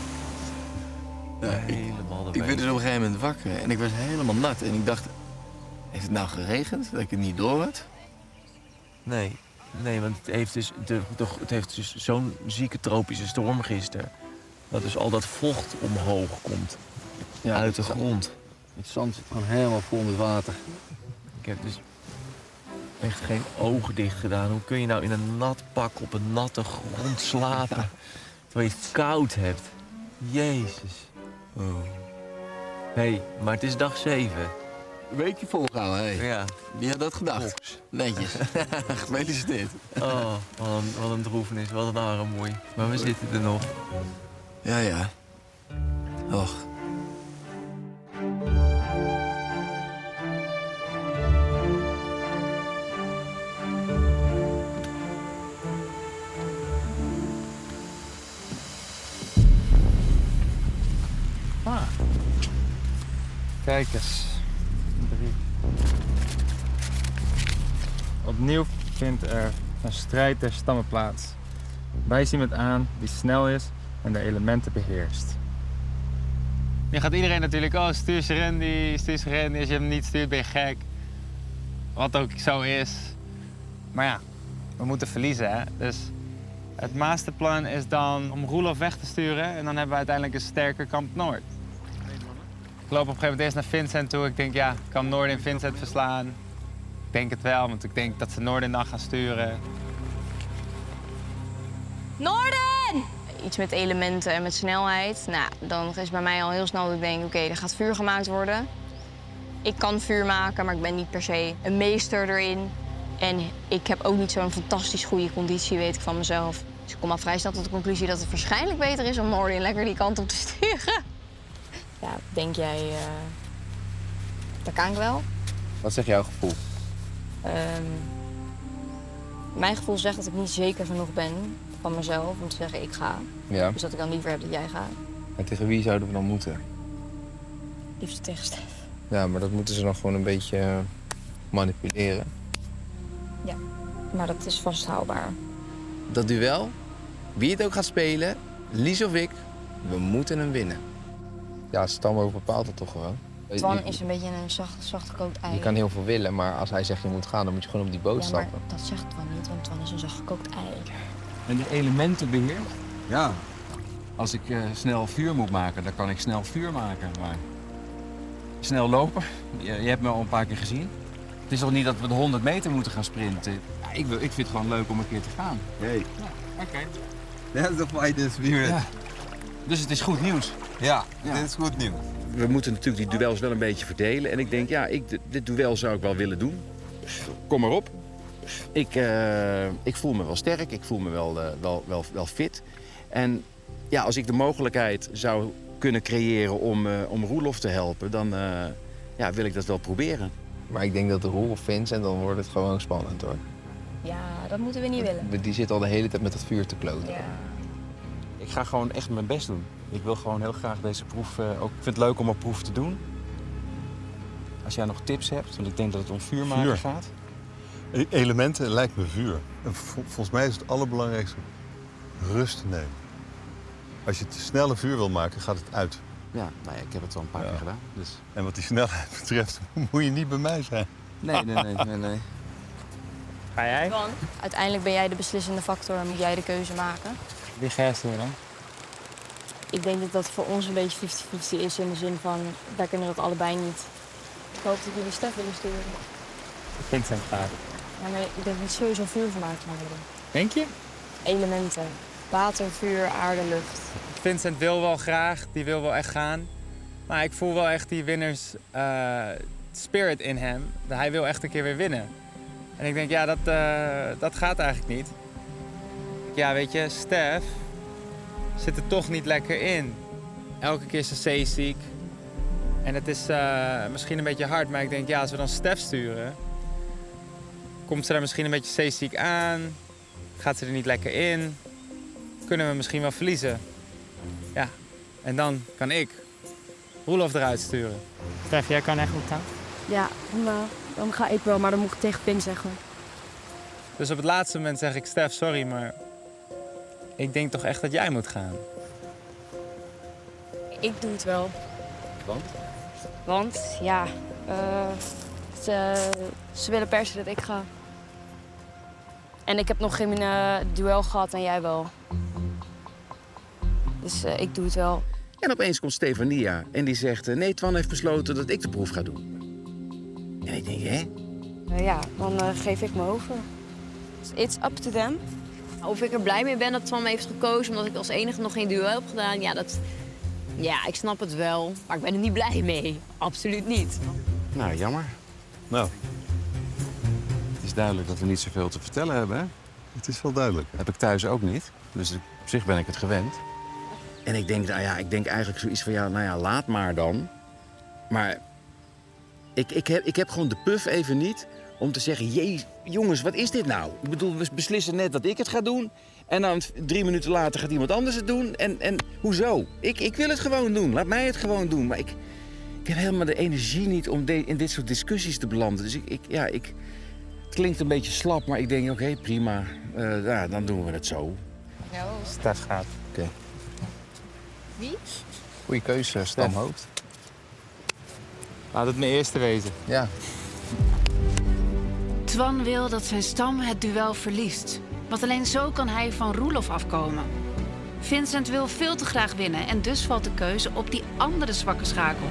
Helemaal Ik werd dus op een gegeven moment wakker en ik was helemaal nat. En ik dacht, heeft het nou geregend dat ik het niet door had? Nee, want het heeft dus zo'n zieke tropische storm gisteren. Dat dus al dat vocht omhoog komt. Uit de grond. Het zand zit gewoon helemaal vol met water. Ik heb dus echt geen ogen dicht gedaan. Hoe kun je nou in een nat pak op een natte grond slapen? Terwijl je het koud hebt. Jezus. Oh. Hé, maar het is dag 7. Een weekje volgehouden, hé. Ja. Wie had dat gedacht? Netjes. Gefeliciteerd. Oh, wat een droefenis, wat een armoei. Maar we zitten er nog. Ja. Och. Kijk eens. Een brief. Opnieuw vindt er een strijd der stammen plaats. Wijs iemand aan die snel is en de elementen beheerst. Nu gaat iedereen natuurlijk, oh, stuur ze Randy, stuur ze Randy. Als je hem niet stuurt, ben je gek. Wat ook zo is. Maar ja, we moeten verliezen, hè. Dus het masterplan is dan om Roelof weg te sturen. En dan hebben we uiteindelijk een sterker Kamp Noord. Ik loop op een gegeven moment eerst naar Vincent toe. Ik denk, ja, Kamp Noord en Vincent verslaan. Ik denk het wel, want ik denk dat ze Noorden dan gaan sturen. Noorden! Iets met elementen en met snelheid. Nou, dan is bij mij al heel snel dat ik denk, oké, er gaat vuur gemaakt worden. Ik kan vuur maken, maar ik ben niet per se een meester erin. En ik heb ook niet zo'n fantastisch goede conditie, weet ik van mezelf. Dus ik kom al vrij snel tot de conclusie dat het waarschijnlijk beter is om Noorden lekker die kant op te sturen. Ja, denk jij, dat kan ik wel. Wat zegt jouw gevoel? Mijn gevoel zegt dat ik niet zeker genoeg ben van mezelf om te zeggen ik ga. Ja. Dus dat ik dan liever heb dat jij gaat. En tegen wie zouden we dan moeten? Liefst tegen Stef. Ja, maar dat moeten ze dan gewoon een beetje manipuleren. Ja, maar dat is vasthoudbaar. Dat duel, wie het ook gaat spelen, Lies of ik, we moeten hem winnen. Ja, Stambo bepaalt het toch gewoon. Twan is een beetje een zachtgekookt ei. Je kan heel veel willen, maar als hij zegt je moet gaan, dan moet je gewoon op die boot Ja, maar stappen. dat zegt Twan niet, want Twan is een zachtgekookt ei. En de elementenbeheer? Ja. Als ik snel vuur moet maken, dan kan ik snel vuur maken. Maar snel lopen, je hebt me al een paar keer gezien. Het is toch niet dat we de 100 meter moeten gaan sprinten? Ja, ik vind het gewoon leuk om een keer te gaan. Hey. Ja, oké. That's the fighting spirit. Ja. Dus het is goed nieuws. Ja, dit is goed nieuws. We moeten natuurlijk die duels wel een beetje verdelen. En ik denk, ja, dit duel zou ik wel willen doen. Kom maar op. Ik voel me wel sterk, ik voel me wel fit. En ja, als ik de mogelijkheid zou kunnen creëren om Roelof te helpen, dan wil ik dat wel proberen. Maar ik denk dat de Roelof wint en dan wordt het gewoon spannend, hoor. Ja, dat moeten we niet willen. Die zit al de hele tijd met dat vuur te kloten. Ja. Ik ga gewoon echt mijn best doen. Ik wil gewoon heel graag deze proef ook. Ik vind het leuk om een proef te doen. Als jij nog tips hebt, want ik denk dat het om vuur maken gaat. Elementen lijkt me vuur. En volgens mij is het allerbelangrijkste rust nemen. Als je te snel een vuur wil maken, gaat het uit. Ja, nou ja, ik heb het al een paar keer gedaan. Dus... En wat die snelheid betreft, moet je niet bij mij zijn. Nee. Ga jij? Twan, uiteindelijk ben jij de beslissende factor en moet jij de keuze maken. Wie ga jij sturen dan? Ik denk dat dat voor ons een beetje 50-50 is in de zin van, wij kunnen dat allebei niet. Ik hoop dat jullie Stef willen sturen. Vincent graag. Ja, maar ik denk dat sowieso vuur gemaakt gaan worden. Denk je? Elementen. Water, vuur, aarde, lucht. Vincent wil wel graag, die wil wel echt gaan. Maar ik voel wel echt die winners spirit in hem. Hij wil echt een keer weer winnen. En ik denk, ja, dat gaat eigenlijk niet. Ja, weet je, Stef zit er toch niet lekker in. Elke keer is ze zeeziek. En het is misschien een beetje hard, maar ik denk, ja, als we dan Stef sturen, komt ze daar misschien een beetje zeeziek aan. Gaat ze er niet lekker in. Kunnen we misschien wel verliezen. Ja, en dan kan ik Roelof eruit sturen. Stef, jij kan echt goed gaan? Ja, dan ga ik wel, maar dan moet ik tegen Pin zeggen. Dus op het laatste moment zeg ik, Stef, sorry, maar ik denk toch echt dat jij moet gaan. Ik doe het wel. Want? Want, ja, ze willen per se dat ik ga. En ik heb nog geen duel gehad en jij wel. Dus ik doe het wel. En opeens komt Stefania en die zegt, nee, Twan heeft besloten dat ik de proef ga doen. En ik denk, hè? Ja, dan geef ik me over. It's up to them. Of ik er blij mee ben dat Twan me heeft gekozen omdat ik als enige nog geen duel heb gedaan. Ja, ik snap het wel, maar ik ben er niet blij mee. Absoluut niet. Nou, jammer. Nou. Het is duidelijk dat we niet zoveel te vertellen hebben, hè? Het is wel duidelijk. Dat heb ik thuis ook niet. Dus op zich ben ik het gewend. En ik denk, ik denk eigenlijk zoiets van, laat maar dan. Maar ik heb gewoon de puff even niet om te zeggen, jee, jongens, wat is dit nou? Ik bedoel, we beslissen net dat ik het ga doen. En dan 3 minuten later gaat iemand anders het doen. En hoezo? Ik wil het gewoon doen. Laat mij het gewoon doen. Maar ik heb helemaal de energie niet om in dit soort discussies te belanden. Dus het klinkt een beetje slap, maar ik denk, oké, prima. Dan doen we het zo. Ja, Stef gaat. Oké. Wie? Goeie keuze, stamhoofd. Laat het mijn eerste wezen. Ja. Twan wil dat zijn stam het duel verliest. Want alleen zo kan hij van Roelof afkomen. Vincent wil veel te graag winnen en dus valt de keuze op die andere zwakke schakel.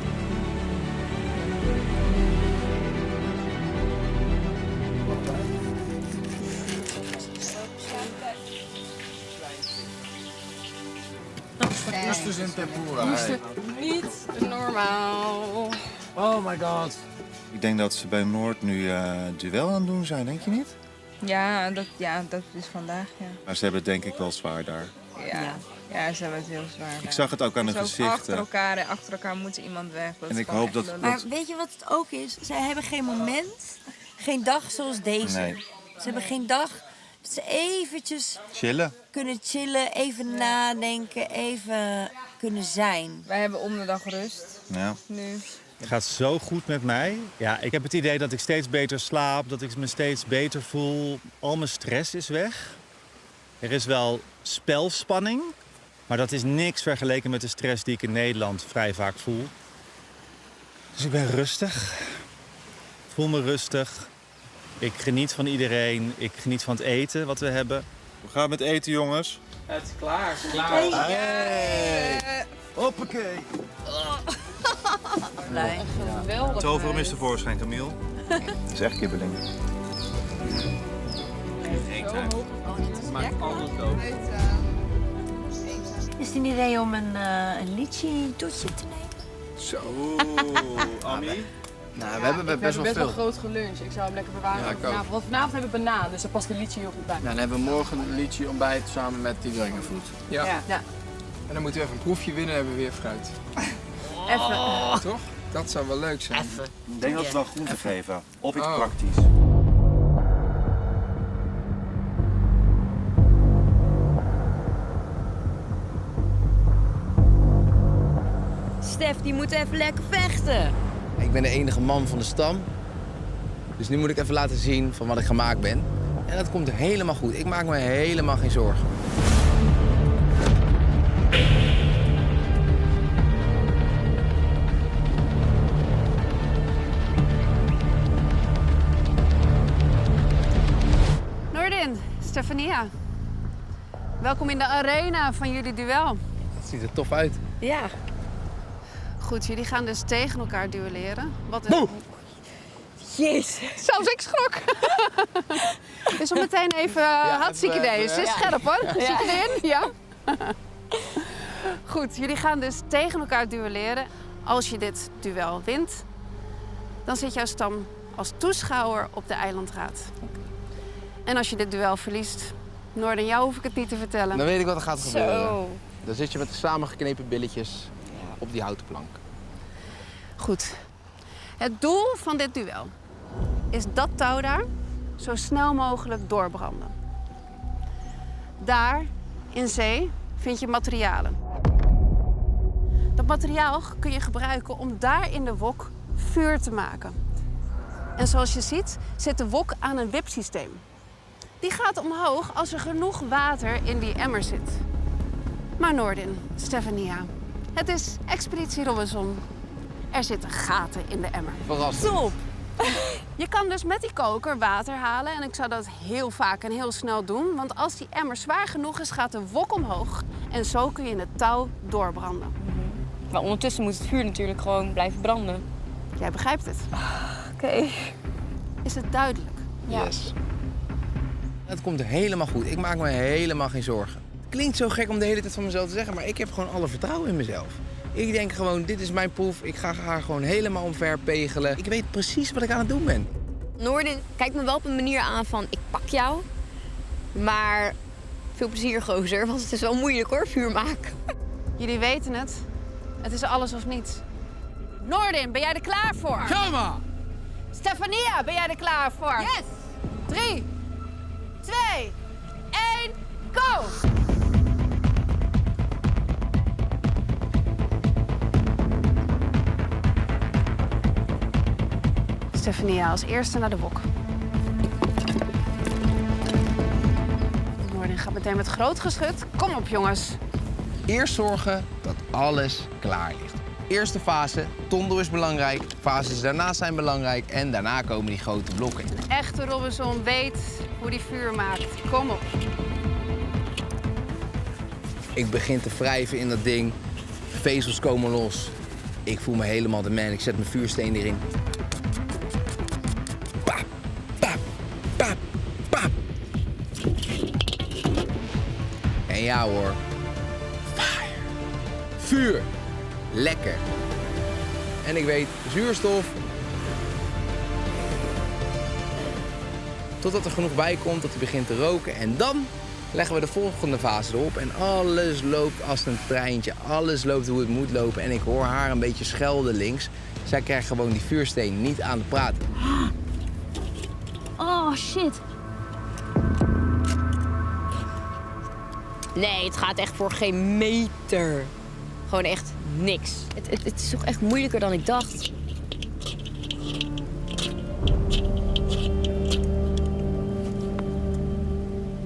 Oesters in tempura. Niet normaal. Oh my god. Ik denk dat ze bij Noord nu duel aan het doen zijn, denk je niet? Ja, dat is vandaag, ja. Maar ze hebben het denk ik wel zwaar daar. Ja, ze hebben het heel zwaar. Ik zag het ook aan de gezichten. Achter elkaar moet iemand weg. En ik hoop dat... Maar weet je wat het ook is? Zij hebben geen moment, geen dag zoals deze. Nee. Ze hebben geen dag dat ze eventjes Chillen. kunnen chillen, even nadenken, even kunnen zijn. Wij hebben om de dag rust. Ja. Nu. Het gaat zo goed met mij. Ja, ik heb het idee dat ik steeds beter slaap, dat ik me steeds beter voel. Al mijn stress is weg. Er is wel spelspanning, maar dat is niks vergeleken met de stress die ik in Nederland vrij vaak voel. Dus ik ben rustig. Ik voel me rustig. Ik geniet van iedereen. Ik geniet van het eten wat we hebben. Hoe gaat het met eten, jongens? Het is klaar. Hey. Hoppakee. Blij. Geweldig. Toveren is tevoorschijn, Camille. Dat is echt kibbeling. Maakt alles dood. Is het een idee om een litchi-toetje te nemen? Zo, Ami. Nou, we hebben best wel veel. groot geluncht. Ik zou hem lekker bewaren Ja, voor ik ook. vanavond. Want vanavond hebben we banaan, dus daar past de liedje heel goed bij. Nou, dan hebben we morgen een litchi ontbijt samen met die dragonfruit. Ja. Ja. En dan moeten we even een proefje winnen en hebben we weer fruit. Even. Toch? Dat zou wel leuk zijn. Ik denk dat we wel groente geven. Of iets Oh. praktisch. Stef, die moet even lekker vechten. Ik ben de enige man van de stam. Dus nu moet ik even laten zien van wat ik gemaakt ben. En dat komt helemaal goed. Ik maak me helemaal geen zorgen. Noordin, Stefania. Welkom in de arena van jullie duel. Dat ziet er tof uit. Ja. Goed, jullie gaan dus tegen elkaar duelleren. Wat is... Jezus. Zelfs ik schrok. Dus om meteen even hartstikke idee. Ze is scherp hoor. Zit erin? Ja. Goed, jullie gaan dus tegen elkaar duelleren. Als je dit duel wint, dan zit jouw stam als toeschouwer op de eilandraad. En als je dit duel verliest, Noordin, jou hoef ik het niet te vertellen. Dan weet ik wat er gaat gebeuren. Zo. Dan zit je met de samengeknepen billetjes op die houten plank. Goed. Het doel van dit duel is dat touw daar zo snel mogelijk doorbranden. Daar, in zee, vind je materialen. Dat materiaal kun je gebruiken om daar in de wok vuur te maken. En zoals je ziet, zit de wok aan een wipsysteem. Die gaat omhoog als er genoeg water in die emmer zit. Maar Noordin, Stefania, het is Expeditie Robinson. Er zitten gaten in de emmer. Verrassend. Top! Je kan dus met die koker water halen en ik zou dat heel vaak en heel snel doen. Want als die emmer zwaar genoeg is, gaat de wok omhoog. En zo kun je het touw doorbranden. Maar ondertussen moet het vuur natuurlijk gewoon blijven branden. Jij begrijpt het. Oké. Is het duidelijk? Yes. Het komt helemaal goed. Ik maak me helemaal geen zorgen. Het klinkt zo gek om de hele tijd van mezelf te zeggen, maar ik heb gewoon alle vertrouwen in mezelf. Ik denk gewoon, dit is mijn proef. Ik ga haar gewoon helemaal omverpegelen. Ik weet precies wat ik aan het doen ben. Noordin kijkt me wel op een manier aan van, ik pak jou. Maar veel plezier, gozer, want het is wel moeilijk hoor, vuur maken. Jullie weten het. Het is alles of niets. Noordin, ben jij er klaar voor? Ga maar! Stefania, ben jij er klaar voor? Yes! 3, 2, 1, go! Stefania als eerste naar de wok. Noordin gaat meteen met groot geschut. Kom op, jongens. Eerst zorgen dat alles klaar ligt. Eerste fase, tondel is belangrijk. Fases daarna zijn belangrijk en daarna komen die grote blokken. Echte Robinson weet hoe die vuur maakt. Kom op. Ik begin te wrijven in dat ding. Vezels komen los. Ik voel me helemaal de man. Ik zet mijn vuursteen erin. Pap, pap, pap, pap. En ja hoor. Fire. Vuur. Lekker. En ik weet, zuurstof. Totdat er genoeg bij komt dat hij begint te roken. En dan leggen we de volgende fase erop. En alles loopt als een treintje. Alles loopt hoe het moet lopen. En ik hoor haar een beetje schelden links. Zij krijgt gewoon die vuursteen niet aan het praten. Oh, shit. Nee, het gaat echt voor geen meter. Gewoon echt niks. Het is toch echt moeilijker dan ik dacht.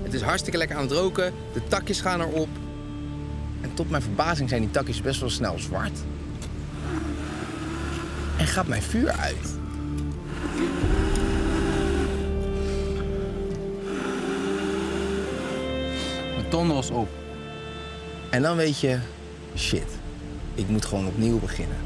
Het is hartstikke lekker aan het roken. De takjes gaan erop. En tot mijn verbazing zijn die takjes best wel snel zwart. En gaat mijn vuur uit. Mijn tondel is op. En dan weet je, shit, ik moet gewoon opnieuw beginnen.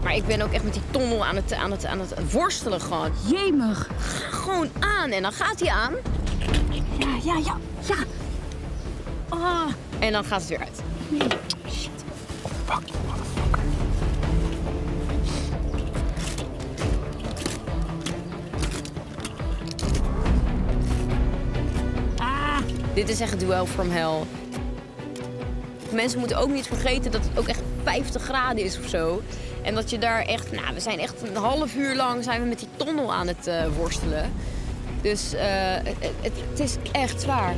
Maar ik ben ook echt met die tondel aan het worstelen gewoon. Jemig. Ga gewoon aan en dan gaat hij aan. Ja. Ah. En dan gaat het weer uit. Shit. Fuck you, motherfucker. Dit is echt duel from hell. Mensen moeten ook niet vergeten dat het ook echt 50 graden is of zo. En dat je daar echt, we zijn echt een half uur lang zijn we met die tondel aan het worstelen. Dus het is echt zwaar.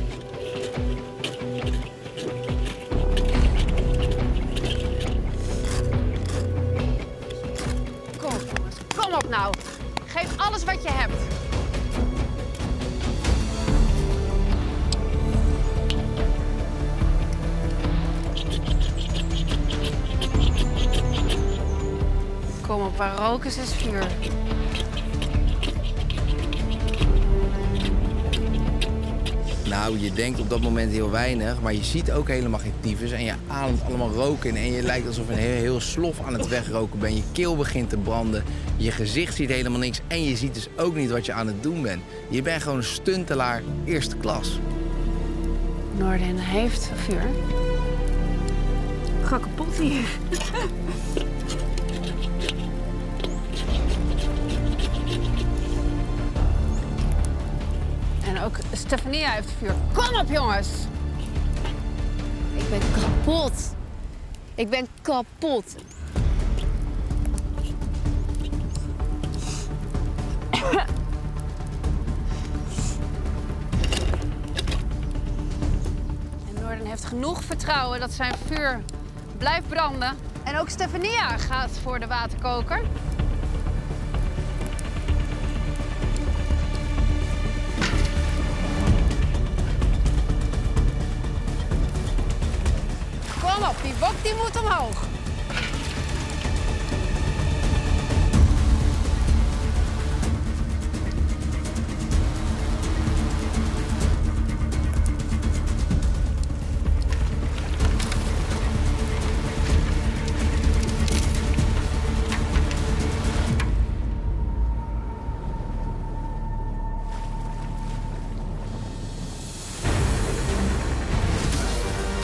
Kom op, jongens. Kom op nou. Geef alles wat je hebt. Kom op, waar rook is vuur. Nou, je denkt op dat moment heel weinig, maar je ziet ook helemaal geen tyfus. En je ademt allemaal rook in en je lijkt alsof je een heel slof aan het wegroken bent. Je keel begint te branden, je gezicht ziet helemaal niks en je ziet dus ook niet wat je aan het doen bent. Je bent gewoon een stuntelaar eerste klas. Noordin heeft vuur. Ik ga kapot hier. En ook Stefania heeft vuur. Kom op, jongens! Ik ben kapot. Ik ben kapot. En Noordin heeft genoeg vertrouwen dat zijn vuur blijft branden. En ook Stefania gaat voor de waterkoker. Kom op, die wok die moet omhoog.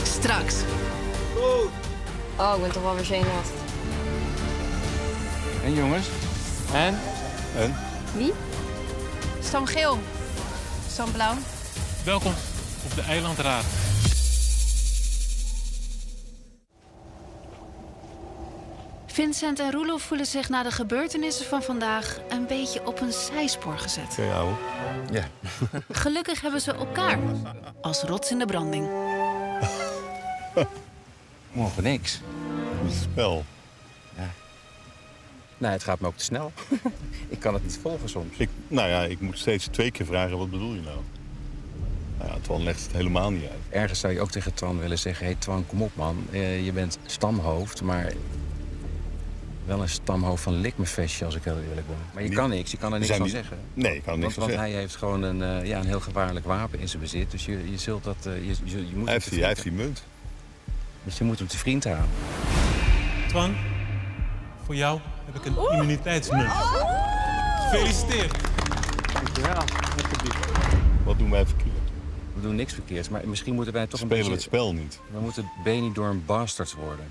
Straks. Oh, ik ben toch wel weer zenuwachtig. En jongens? En? Wie? Stam geel. Stam blauw. Welkom op de Eilandraad. Vincent en Roelof voelen zich na de gebeurtenissen van vandaag een beetje op een zijspoor gezet. Ja, hoor. Ja. Gelukkig hebben ze elkaar als rots in de branding. Morgen niks. Het is een spel. Ja. Nou, het gaat me ook te snel. Ik kan het niet volgen soms. Ik moet steeds 2 keer vragen, wat bedoel je nou? Nou ja, Twan legt het helemaal niet uit. Ergens zou je ook tegen Twan willen zeggen... Hé Twan, kom op man, je bent stamhoofd, maar... wel een stamhoofd van Likmefestje, als ik heel eerlijk ben. Maar je kan niks, je kan er niks van zeggen. Nee, ik kan er niks van Want zeggen. hij heeft gewoon een heel gevaarlijk wapen in zijn bezit. Dus je zult dat... je moet hij heeft die munt. Dus je moet hem te vriend houden. Twan, voor jou heb ik een immuniteitsmunt. Gefeliciteerd. Dankjewel. Wat doen wij verkeerd? We doen niks verkeerds, maar misschien moeten wij toch Spelen een beetje... het spel niet. We moeten Benidorm bastards worden.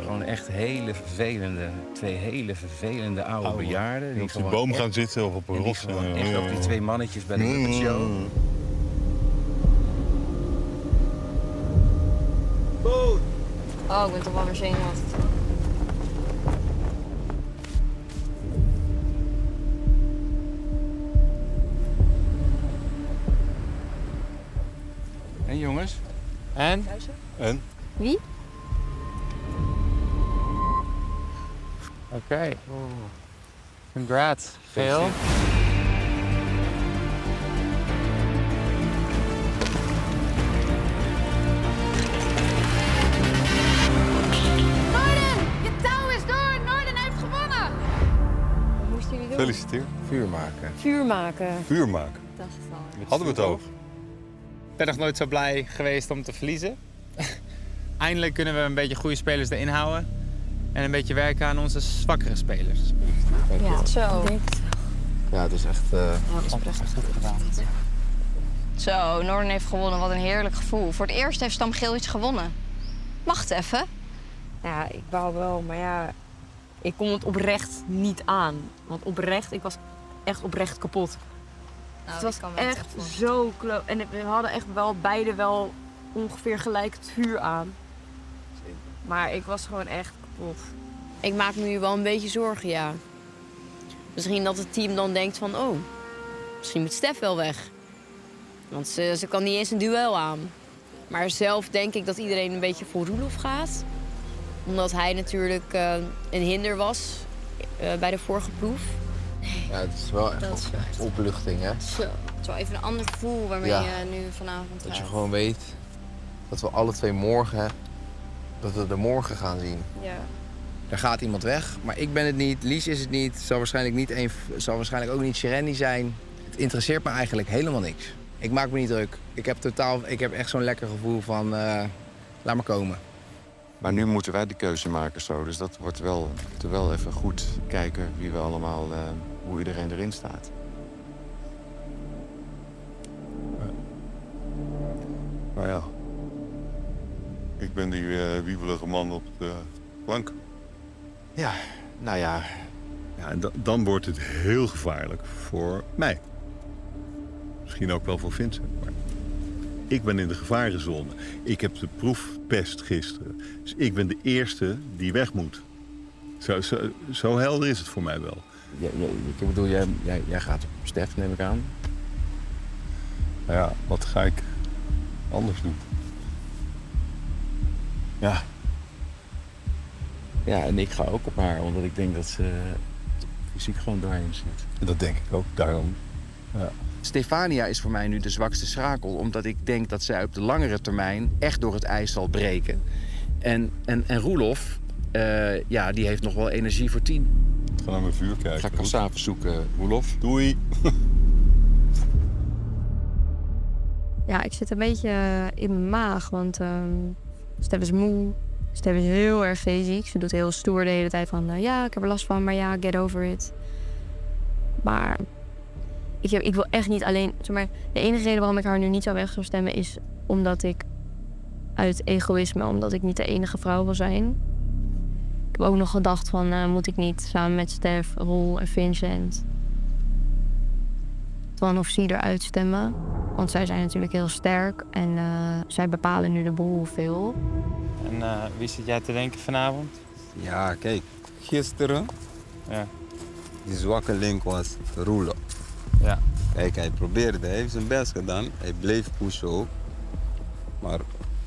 Gewoon echt twee hele vervelende oude bejaarden. Die op de boom gaan zitten of op een rots. Echt ook die 2 mannetjes bij de Muppet Show. Oh, ik ben toch wel weer zenuwachtig. En jongens? En? En? Wie? Oké. Congrats, Phil. Noorden, je touw is door. Noorden heeft gewonnen. Wat moesten jullie doen? Gefeliciteerd. Vuur maken. Vuur maken. Vuur maken. Dat is het al. Hadden we het over? Ik ben nog nooit zo blij geweest om te verliezen. Eindelijk kunnen we een beetje goede spelers erin houden. En een beetje werken aan onze zwakkere spelers. Ja, zo. Ja, het is echt... goed gedaan. Zo, Noorden heeft gewonnen. Wat een heerlijk gevoel. Voor het eerst heeft Stam Geel iets gewonnen. Wacht even. Ja, ik wou wel, maar ja, ik kon het oprecht niet aan. Want ik was echt oprecht kapot. Het was echt zo kloot. En we hadden echt wel beide wel ongeveer gelijk het vuur aan. Maar ik was gewoon echt kapot. Ik maak me nu wel een beetje zorgen, ja. Misschien dat het team dan denkt van, oh, misschien moet Stef wel weg. Want ze kan niet eens een duel aan. Maar zelf denk ik dat iedereen een beetje voor Roelof gaat. Omdat hij natuurlijk een hinder was bij de vorige proef. Ja, het is wel echt Dat is wel echt opluchting, hè? Zo. Het is wel even een ander gevoel waarmee Ja. je nu vanavond gaat. Dat je gewoon weet dat we alle 2 morgen... dat we er morgen gaan zien. Ja. Er gaat iemand weg, maar ik ben het niet. Lies is het niet. Zal waarschijnlijk ook niet Shereni zijn. Het interesseert me eigenlijk helemaal niks. Ik maak me niet druk. Ik heb echt zo'n lekker gevoel van... laat maar komen. Maar nu moeten wij de keuze maken zo. Dus dat wordt wel even goed kijken wie we allemaal, hoe iedereen erin staat. Nou ja. Ik ben die wiebelige man op de flank. Ja, nou ja. Ja, en dan wordt het heel gevaarlijk voor mij. Misschien ook wel voor Vincent. Maar ik ben in de gevarenzone. Ik heb de proefpest gisteren. Dus ik ben de eerste die weg moet. Zo helder is het voor mij wel. Ik bedoel, jij gaat op Stef, neem ik aan. Nou ja, wat ga ik anders doen? Ja. Ja, en ik ga ook op haar, omdat ik denk dat ze fysiek gewoon doorheen zit. Dat denk ik ook, daarom. Ja. Stefania is voor mij nu de zwakste schakel, omdat ik denk dat zij op de langere termijn echt door het ijs zal breken. En Roelof, die heeft nog wel energie voor 10. Ik ga naar mijn vuur kijken. Ga ik s'avonds zoeken, Roelof. Doei. Ja, ik zit een beetje in mijn maag, want Stef is moe. Stef is heel erg zeeziek. Ze doet heel stoer de hele tijd van... ja, ik heb er last van, maar ja, get over it. Maar ik wil echt niet alleen... Zeg maar, de enige reden waarom ik haar nu niet zou weg zou stemmen... is omdat ik uit egoïsme... omdat ik niet de enige vrouw wil zijn. Ik heb ook nog gedacht van... moet ik niet samen met Stef, Roel en Vincent... Twan of Sie eruit stemmen. Want zij zijn natuurlijk heel sterk. En zij bepalen nu de boel veel. En wie zit jij te denken vanavond? Ja, kijk. Gisteren, die zwakke link was Roelof. Ja. Kijk, hij heeft zijn best gedaan. Hij bleef pushen ook. Maar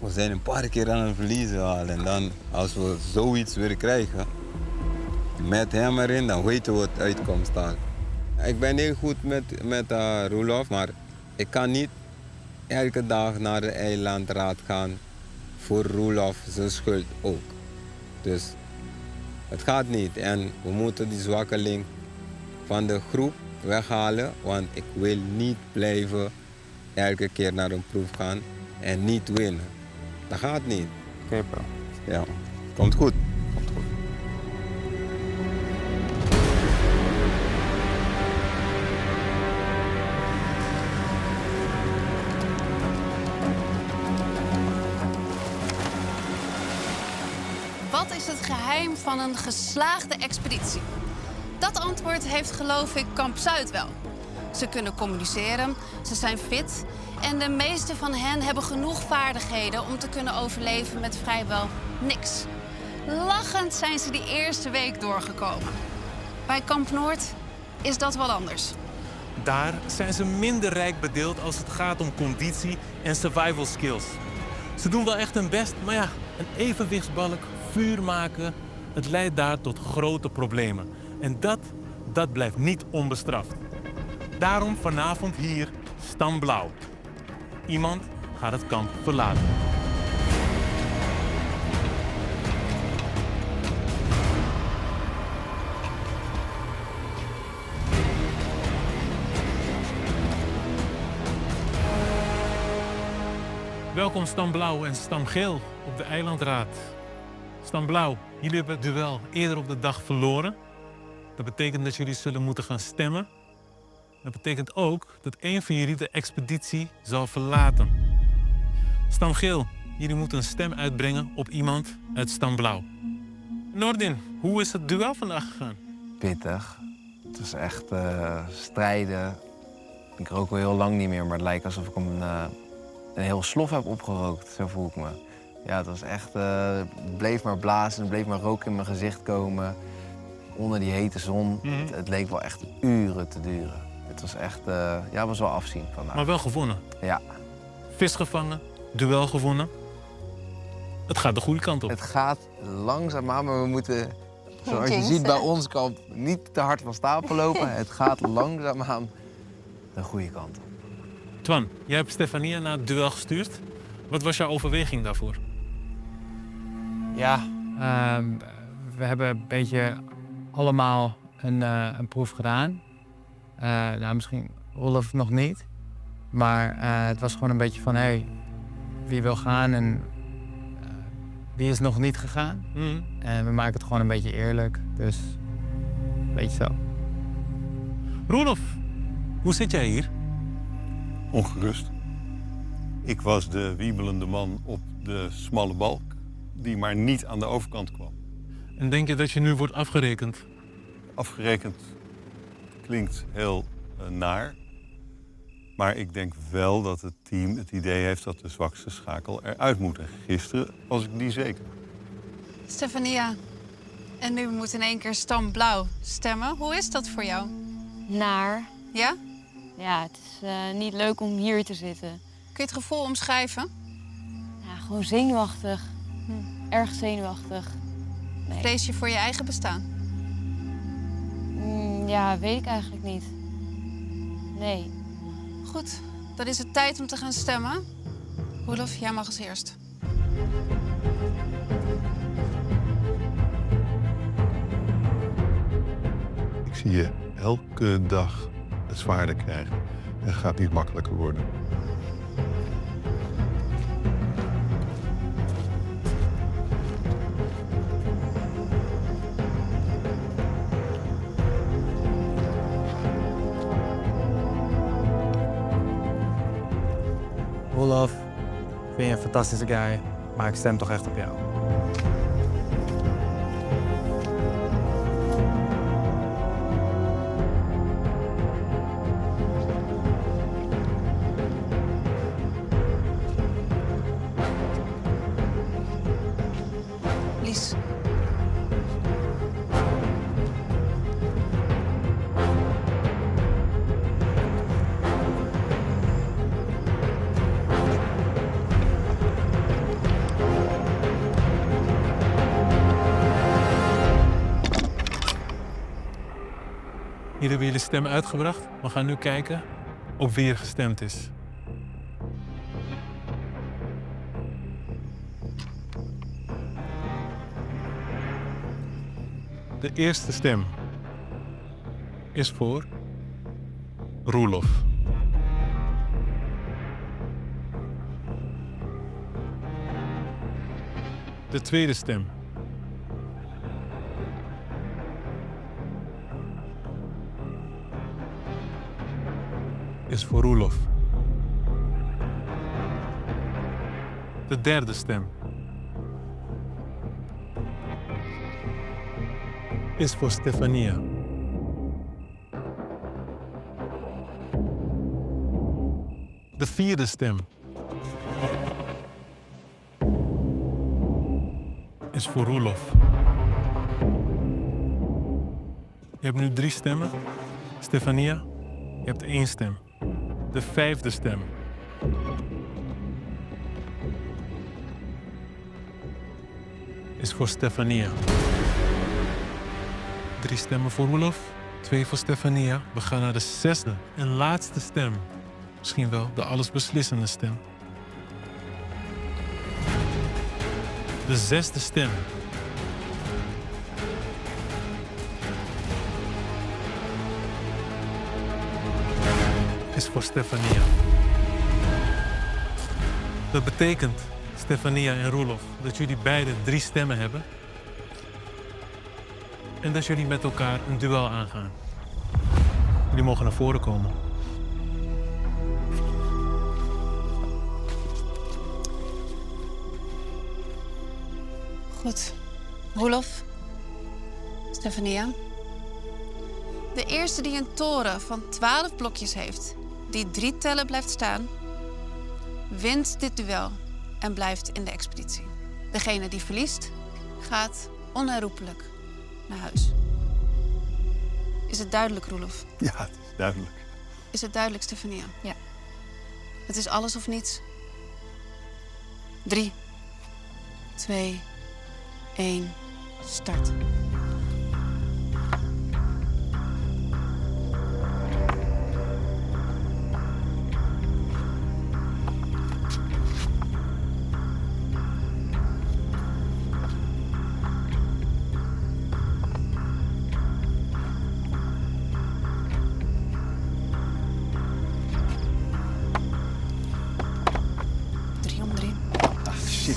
We zijn een paar keer aan het verliezen al. En dan, als we zoiets weer krijgen, met hem erin, dan weten we het uitkomst al. Ik ben heel goed met Roelof, maar ik kan niet elke dag naar de eilandraad gaan voor Roelof zijn schuld ook. Dus het gaat niet en we moeten die zwakke link van de groep weghalen, want ik wil niet blijven elke keer naar een proef gaan en niet winnen. Dat gaat niet. Oké, bro. Ja, komt goed. Wat is het geheim van een geslaagde expeditie? Dat antwoord heeft, geloof ik, Kamp Zuid wel. Ze kunnen communiceren, ze zijn fit en de meeste van hen hebben genoeg vaardigheden om te kunnen overleven met vrijwel niks. Lachend zijn ze die eerste week doorgekomen. Bij Kamp Noord is dat wel anders. Daar zijn ze minder rijk bedeeld als het gaat om conditie en survival skills. Ze doen wel echt hun best, maar ja, een evenwichtsbalk, vuur maken, het leidt daar tot grote problemen. En dat blijft niet onbestraft. Daarom vanavond hier Stam Blauw. Iemand gaat het kamp verlaten. Welkom Stam Blauw en Stam Geel op de eilandraad. Stam Blauw, jullie hebben het duel eerder op de dag verloren. Dat betekent dat jullie zullen moeten gaan stemmen. Dat betekent ook dat één van jullie de expeditie zal verlaten. Stam Geel, jullie moeten een stem uitbrengen op iemand uit Stam Blauw. Nordin, hoe is het duel vandaag gegaan? Pittig. Het was echt strijden. Ik rook al heel lang niet meer, maar het lijkt alsof ik een heel slof heb opgerookt. Zo voel ik me. Ja, het was echt... het bleef maar blazen, het bleef maar rook in mijn gezicht komen. Onder die hete zon. Het leek wel echt uren te duren. Het was echt... ja, was wel afzien vandaag. Maar wel gewonnen. Ja. Vis gevangen, duel gewonnen. Het gaat de goede kant op. Het gaat langzaamaan, maar we moeten, zoals je ziet bij ons kamp, niet te hard van stapel lopen. Het gaat langzaamaan de goede kant op. Twan, jij hebt Stefania naar het duel gestuurd. Wat was jouw overweging daarvoor? Ja, we hebben een beetje allemaal een proef gedaan. Nou, misschien Rolf nog niet. Maar het was gewoon een beetje van, hey, wie wil gaan en wie is nog niet gegaan. En we maken het gewoon een beetje eerlijk. Dus een beetje zo. Roelof, hoe zit jij hier? Ongerust. Ik was de wiebelende man op de smalle balk die maar niet aan de overkant kwam. En denk je dat je nu wordt afgerekend? Afgerekend klinkt heel naar. Maar ik denk wel dat het team het idee heeft dat de zwakste schakel eruit moet. En gisteren was ik die zeker. Stefania, en nu moet in één keer Stam Blauw stemmen. Hoe is dat voor jou? Naar. Ja? Ja, het is niet leuk om hier te zitten. Kun je het gevoel omschrijven? Ja, gewoon zenuwachtig. Erg zenuwachtig. Nee. Vrees je voor je eigen bestaan? Ja, weet ik eigenlijk niet. Nee. Goed, dan is het tijd om te gaan stemmen. Roelof, jij mag als eerst. Ik zie je elke dag het zwaarder krijgen. En het gaat niet makkelijker worden. Rolf, ik vind je een fantastische guy, maar ik stem toch echt op jou. Lies. Hier hebben jullie stem uitgebracht. We gaan nu kijken op wie er gestemd is. De eerste stem is voor Roelof. De tweede stem is voor Roelof. De derde stem is voor Stefania. De vierde stem is voor Roelof. Je hebt nu 3 stemmen. Stefania, je hebt 1 stem. De vijfde stem is voor Stefania. 3 stemmen voor Roelof, 2 voor Stefania. We gaan naar de zesde en laatste stem. Misschien wel de allesbeslissende stem. De zesde stem is voor Stefania. Dat betekent, Stefania en Roelof, dat jullie beide 3 stemmen hebben. En dat jullie met elkaar een duel aangaan. Jullie mogen naar voren komen. Goed. Roelof. Stefania. De eerste die een toren van 12 blokjes heeft, die 3 tellen blijft staan, wint dit duel en blijft in de expeditie. Degene die verliest, gaat onherroepelijk naar huis. Is het duidelijk, Roelof? Ja, het is duidelijk. Is het duidelijk, Stefania? Ja. Het is alles of niets. 3, 2, 1, start. Shit.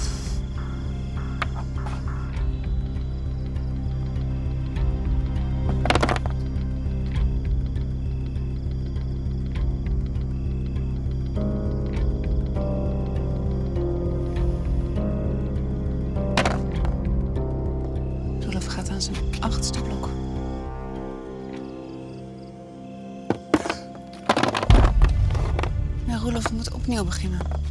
Roelof gaat aan zijn 8e blok. Ja, Roelof moet opnieuw beginnen.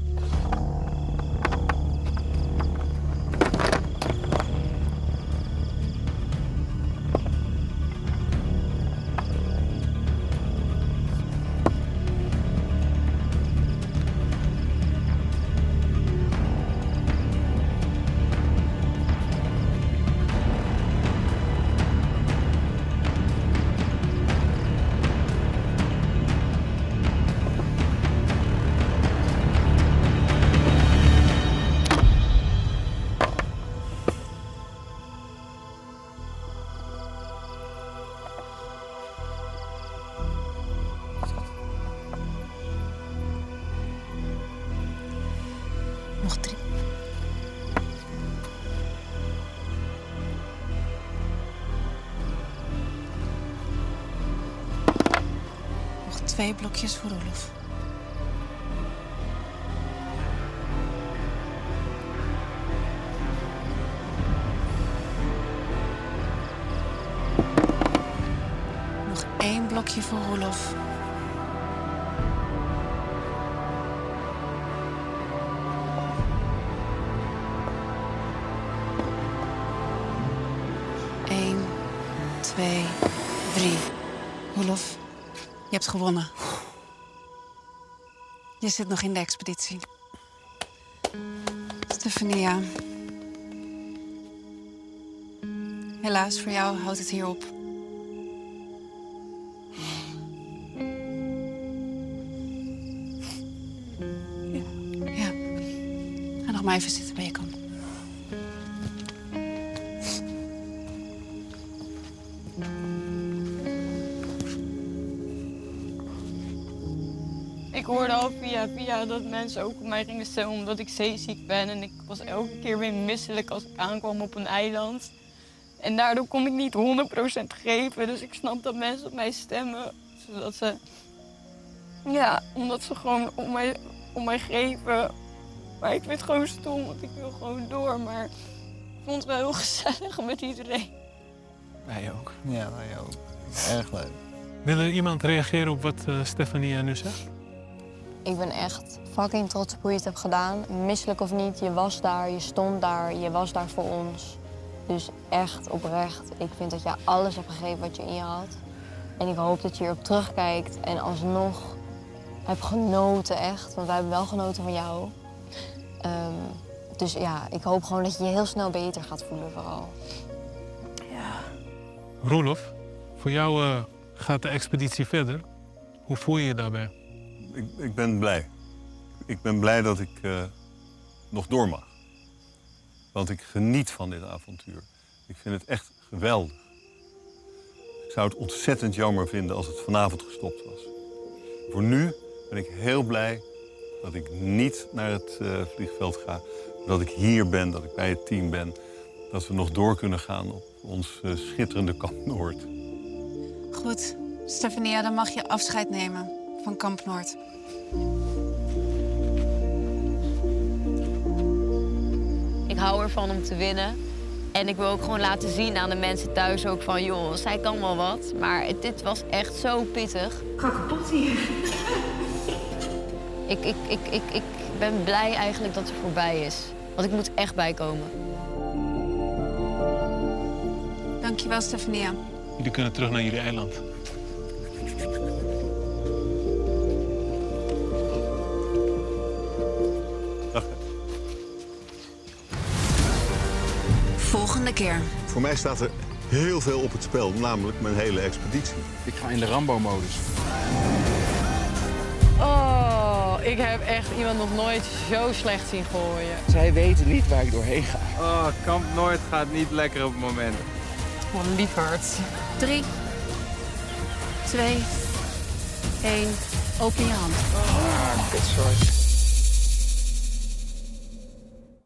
Nog 3. Nog 2 blokjes voor Roelof. Nog 1 blokje voor Roelof. Eén, 2, 3. Roelof, je hebt gewonnen. Je zit nog in de expeditie. Stefania. Helaas, voor jou houdt het hier op. Ga maar even zitten bij je kamp. Ik hoorde al via dat mensen ook op mij gingen stemmen omdat ik zeeziek ben. En ik was elke keer weer misselijk als ik aankwam op een eiland. En daardoor kon ik niet 100% geven. Dus ik snap dat mensen op mij stemmen. Zodat ze... Ja, omdat ze gewoon om mij geven. Maar ik vind het gewoon stom, want ik wil gewoon door. Maar ik vond het wel heel gezellig met iedereen. Wij ook. Ja, wij ook. Erg leuk. Wil er iemand reageren op wat Stefania nu zegt? Ik ben echt fucking trots op hoe je het hebt gedaan. Misselijk of niet, je was daar, je stond daar, je was daar voor ons. Dus echt oprecht, ik vind dat je alles hebt gegeven wat je in je had. En ik hoop dat je erop terugkijkt en alsnog hebt genoten, echt. Want wij hebben wel genoten van jou. Dus ja, ik hoop gewoon dat je je heel snel beter gaat voelen vooral. Ja. Roelof, voor jou gaat de expeditie verder. Hoe voel je je daarbij? Ik ben blij. Ik ben blij dat ik nog door mag. Want ik geniet van dit avontuur. Ik vind het echt geweldig. Ik zou het ontzettend jammer vinden als het vanavond gestopt was. Voor nu ben ik heel blij dat ik niet naar het vliegveld ga. Dat ik hier ben, dat ik bij het team ben. Dat we nog door kunnen gaan op ons schitterende Kamp Noord. Goed, Stefania, dan mag je afscheid nemen van Kamp Noord. Ik hou ervan om te winnen. En ik wil ook gewoon laten zien aan de mensen thuis ook van... joh, zij kan wel wat, maar dit was echt zo pittig. Ik ga kapot hier. Ik ben blij eigenlijk dat het voorbij is. Want ik moet echt bijkomen. Dankjewel, Stefania. Jullie kunnen terug naar jullie eiland. Volgende keer. Voor mij staat er heel veel op het spel, namelijk mijn hele expeditie. Ik ga in de Rambo-modus. Oh, ik heb echt iemand nog nooit zo slecht zien gooien. Zij weten niet waar ik doorheen ga. Oh, Kamp Noord gaat niet lekker op het moment. Wat een liefhart. 3, 2, 1. Open je hand. Kut, sorry.